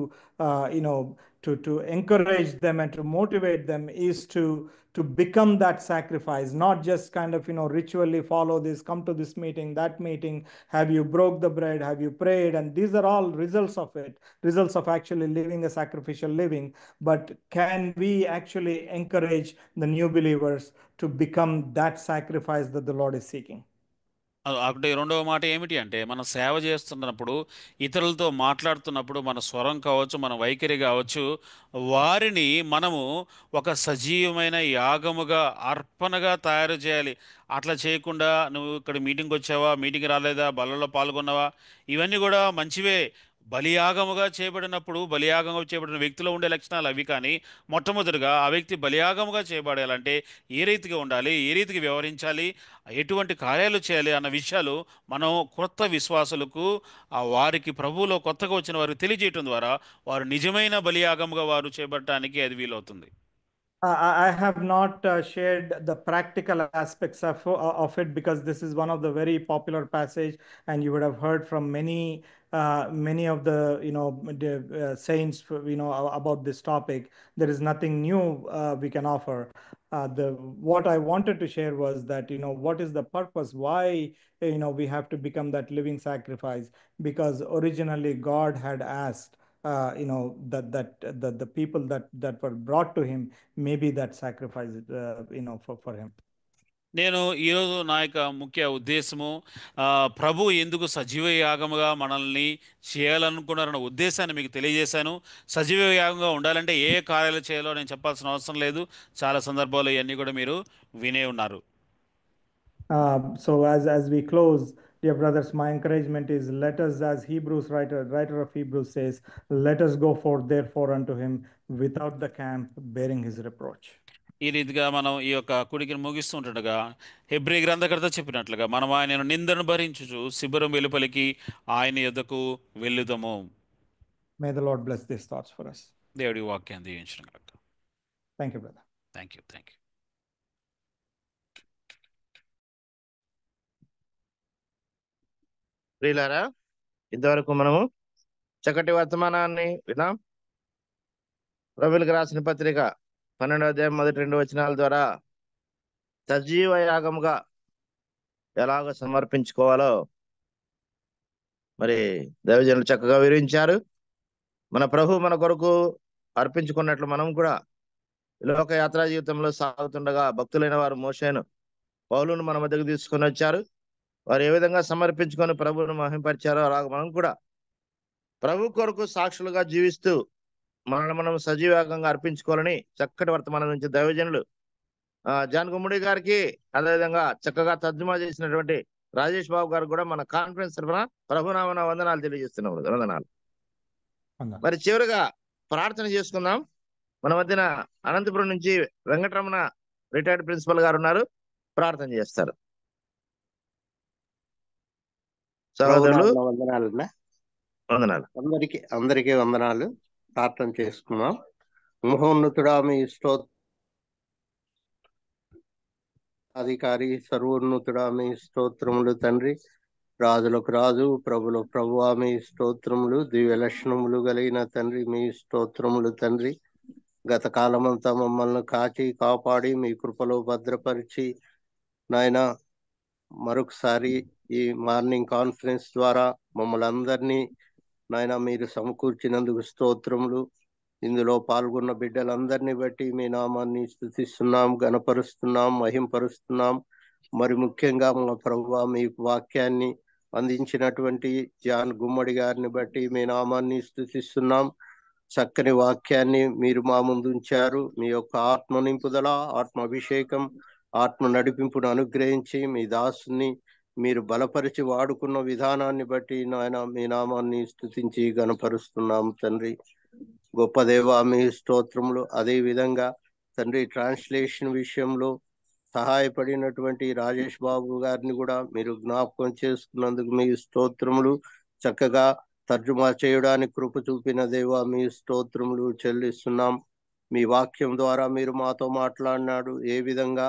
encourage them and to motivate them is to become that sacrifice, not just kind of ritually follow this, come to this meeting, that meeting, have you broke the bread, have you prayed, and these are all results of it, results of actually living a sacrificial living. But can we actually encourage the new believers to become that sacrifice that the Lord is seeking? ఒకటి రెండవ మాట ఏమిటి అంటే, మనం సేవ చేస్తున్నప్పుడు, ఇతరులతో మాట్లాడుతున్నప్పుడు మన స్వరం కావచ్చు, మన వైఖరి కావచ్చు, వారిని మనము ఒక సజీవమైన యాగముగా, అర్పణగా తయారు చేయాలి. అట్లా చేయకుండా నువ్వు ఇక్కడ మీటింగ్కి వచ్చావా, మీటింగ్ రాలేదా, బలలో పాల్గొన్నావా, ఇవన్నీ కూడా మంచివే. బలియాగముగా చేయబడినప్పుడు, బలియాగంగా చేయబడిన వ్యక్తిలో ఉండే లక్షణాలు అవి. కానీ మొట్టమొదటిగా ఆ వ్యక్తి బలియాగముగా చేయబడాలంటే ఏ రీతిగా ఉండాలి, ఏ రీతిగా వ్యవహరించాలి, ఎటువంటి కార్యాలు చేయాలి అన్న విషయాలు మనం కొత్త విశ్వాసులకు, వారికి ప్రభువులో కొత్తగా వచ్చిన వారికి తెలియజేయటం ద్వారా వారు నిజమైన బలియాగముగా వారు చేయబడటానికి అది వీలవుతుంది. I have not shared the practical aspects of it, because this is one of the very popular passage, and you would have heard from many of the saints about this topic. There is nothing new we can offer. What I wanted to share was that what is the purpose, why we have to become that living sacrifice, because originally God had asked that the people that were brought to him may be that sacrifice for him. నేను ఈరోజు నా యొక్క ముఖ్య ఉద్దేశము, ప్రభు ఎందుకు సజీవ యాగముగా మనల్ని చేయాలనుకున్నారన్న ఉద్దేశాన్ని మీకు తెలియజేశాను. సజీవ యాగంగా ఉండాలంటే ఏ కార్యాలు చేయాలో నేను చెప్పాల్సిన అవసరం లేదు. చాలా సందర్భాలు ఇవన్నీ కూడా మీరు వినే ఉన్నారు. So as we close, dear brothers, my encouragement is, let us, as Hebrews writer of Hebrews says, let us go forth therefore unto him without the camp, bearing his reproach. ఈ రీతిగా మనం ఈ యొక్క కుడికిని ముగిస్తుండగా, హెబ్రీ గ్రంథకర్త చెప్పినట్లుగా మనం ఆయనను నిందను భరించుచు శిబిరం వెలుపలికి ఆయన యొద్దకు వెళ్ళుదము. May the Lord bless these thoughts for us. దేవుడి వాక్యాన్ని దీవించును గాక. Thank you brother. Thank you. ప్రియులారా, ఇంతవరకు మనము చక్కటి వర్తమానాన్ని విన్నాం. రోమీయులకు రాసిన పత్రిక 12వ అధ్యాయం 1-2 వచనాల ద్వారా సజీవ యాగముగా ఎలాగ సమర్పించుకోవాలో మరి దైవజనులు చక్కగా వివరించారు. మన ప్రభు మన కొరకు అర్పించుకున్నట్లు మనం కూడా లోక యాత్రా జీవితంలో సాగుతుండగా భక్తులైన వారు మోషేను, పౌలును మన మధ్యకు తీసుకొని వచ్చారు. వారు ఏ విధంగా సమర్పించుకొని ప్రభువును మహింపరిచారో అలాగ మనం కూడా ప్రభు కొరకు సాక్షులుగా జీవిస్తూ మనల్ని మనం సజీవంగా అర్పించుకోవాలని చక్కటి వర్తమానం నుంచి దైవజనులు జాన్ గుమ్మడి గారికి, అదేవిధంగా చక్కగా తర్జుమా చేసినటువంటి రాజేష్ బాబు గారు కూడా మన కాన్ఫరెన్స్ తరఫున ప్రభునామన వందనాలు తెలియజేస్తున్నాం. వందనాలు. మరి చివరిగా ప్రార్థన చేసుకుందాం. మన మధ్యన అనంతపురం నుంచి వెంకటరమణ రిటైర్డ్ ప్రిన్సిపల్ గారు ఉన్నారు, ప్రార్థన చేస్తారు. సహోదరులు వందనాలన్నా. వందనాలు. అందరికీ వందనాలు. ప్రార్థన చేసుకున్నాం. మహోన్నతుడా, మీ అధికారి సర్వోన్నతుడా, మీ స్తోత్రములు తండ్రి. రాజులకు రాజు, ప్రభులకు ప్రభువా, మీ స్తోత్రములు. దివ్య లక్షణములు కలిగిన తండ్రి, మీ స్తోత్రములు తండ్రి. గత కాలమంతా మమ్మల్ని కాచి కాపాడి మీ కృపలో భద్రపరిచి నాయన మరొకసారి ఈ మార్నింగ్ కాన్ఫరెన్స్ ద్వారా మమ్మల్ని అందరినీ నాయన మీరు సమకూర్చినందుకు స్తోత్రములు. ఇందులో పాల్గొన్న బిడ్డలందరినీ బట్టి మీ నామాన్ని స్తుతిస్తున్నాం, గణపరుస్తున్నాం, మహింపరుస్తున్నాం. మరి ముఖ్యంగా మా ప్రభువా, మీ వాక్యాన్ని అందించినటువంటి జాన్ గుమ్మడి గారిని బట్టి మీ నామాన్ని స్తుతిస్తున్నాం. చక్కని వాక్యాన్ని మీరు మా ముందు ఉంచారు. మీ యొక్క ఆత్మ నింపుదల, ఆత్మ అభిషేకం, ఆత్మ నడిపింపును అనుగ్రహించి మీ దాసుని మీరు బలపరిచి వాడుకున్న విధానాన్ని బట్టి నాయన మీ నామాన్ని స్తుతించి గణపరుస్తున్నాం తండ్రి. గొప్ప దేవా, మీ స్తోత్రములు. అదే విధంగా తండ్రి ట్రాన్స్లేషన్ విషయంలో సహాయపడినటువంటి రాజేష్ బాబు గారిని కూడా మీరు జ్ఞాపకం చేసుకున్నందుకు మీ స్తోత్రములు. చక్కగా తర్జుమా చేయడానికి కృప చూపిన దేవా, మీ స్తోత్రములు చెల్లిస్తున్నాం. మీ వాక్యం ద్వారా మీరు మాతో మాట్లాడినాడు. ఏ విధంగా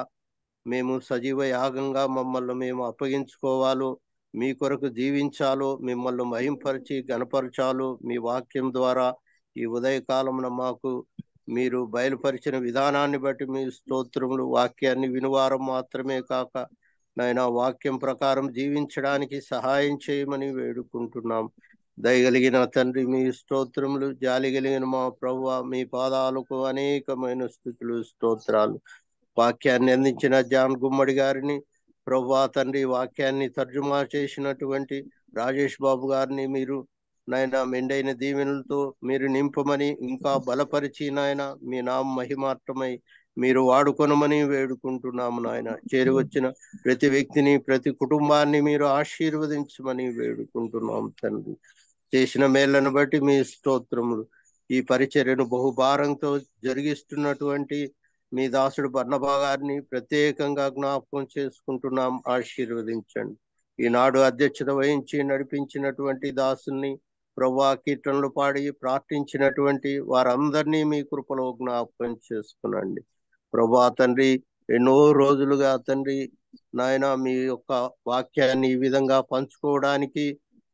మేము సజీవ యాగంగా మమ్మల్ని మేము అప్పగించుకోవాలో, మీ కొరకు జీవించాలో, మిమ్మల్ని మహింపరిచి గణపరచాలో మీ వాక్యం ద్వారా ఈ ఉదయకాలమున మాకు మీరు బయలుపరిచిన విధానాన్ని బట్టి మీ స్తోత్రములు. వాక్యాన్ని వినువారం మాత్రమే కాక నాయన వాక్యం ప్రకారం జీవించడానికి సహాయం చేయమని వేడుకుంటున్నాం. దయగలిగిన తండ్రి, మీ స్తోత్రములు. జాలి కలిగిన మా ప్రభువా, మీ పాదాలకు అనేకమైన స్తుతులు, స్తోత్రాలు. వాక్యాన్ని అందించిన జాన్ గుమ్మడి గారిని ప్రభువా తండ్రి, వాక్యాన్ని తర్జుమా చేసినటువంటి రాజేష్ బాబు గారిని మీరు నాయన మెండైన దీవెనలతో మీరు నింపమని, ఇంకా బలపరిచి నాయన మీ నామ మహిమార్థమై మీరు వాడుకొనమని వేడుకుంటున్నాము నాయన. చేరి వచ్చిన ప్రతి వ్యక్తిని, ప్రతి కుటుంబాన్ని మీరు ఆశీర్వదించమని వేడుకుంటున్నాం తండ్రి. చేసిన మేళ్లను బట్టి మీ స్తోత్రములు. ఈ పరిచర్యను బహుభారంతో జరిగిస్తున్నటువంటి మీ దాసుడు బర్నబా గారిని ప్రత్యేకంగా జ్ఞాపకం చేసుకుంటున్నాం. ఆశీర్వదించండి. ఈనాడు అధ్యక్షత వహించి నడిపించినటువంటి దాసుని ప్రభువా, కీర్తనలు పాడి ప్రార్థించినటువంటి వారందరినీ మీ కృపలో జ్ఞాపకం చేసుకునండి. ప్రభువా తండ్రి, ఎన్నో రోజులుగా తండ్రి నాయన మీ యొక్క వాక్యాన్ని ఈ విధంగా పంచుకోవడానికి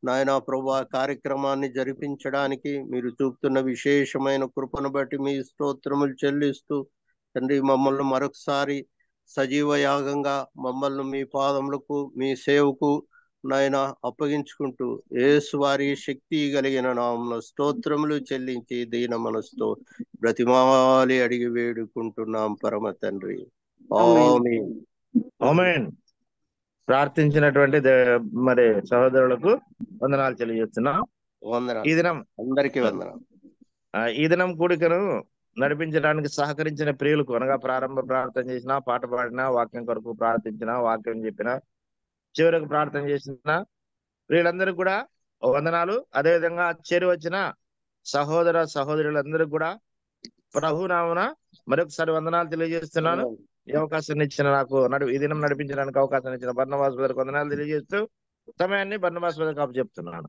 నాయన ప్రభువా కార్యక్రమాన్ని జరిపించడానికి మీరు చూపుతున్న విశేషమైన కృపను బట్టి మీ స్తోత్రములు చెల్లిస్తూ తండ్రి, మమ్మల్ని మరొకసారి సజీవ యాగంగా మమ్మల్ని మీ పాదములకు, మీ సేవకు నాయన అప్పగించుకుంటూ యేసు వారి శక్తి కలిగిన నామమున స్తోత్రములు చెల్లించి దీన మనసుతో బ్రతిమాలి అడిగి వేడుకుంటున్నాం పరమ తండ్రి. ఆమేన్. ఆమేన్. ప్రార్థించినటువంటి మరి సహోదరులకు వందనాలు తెలియజేస్తున్నాం. ఈ దినం అందరికీ వందనాలు. ఈ దినం కూడికను నడిపించడానికి సహకరించిన ప్రియులకు, అనగా ప్రారంభ ప్రార్థన చేసిన, పాట పాడిన, వాక్యం కొరకు ప్రార్థించిన, వాక్యం చెప్పిన, చివరకు ప్రార్థన చేసిన ప్రియులందరికీ కూడా వందనాలు. అదేవిధంగా చేరి వచ్చిన సహోదర సహోదరులందరికీ కూడా ప్రభునామమున మరొకసారి వందనాలు తెలియజేస్తున్నాను. ఈ అవకాశాన్ని ఇచ్చిన నాకు ఈ దినం నడిపించడానికి అవకాశం ఇచ్చిన బర్నబాస్ బ్రదర్కి వందనాలు తెలియజేస్తూ సమయాన్ని బర్నబాస్ బ్రదర్కి అప్పచెప్తున్నాను.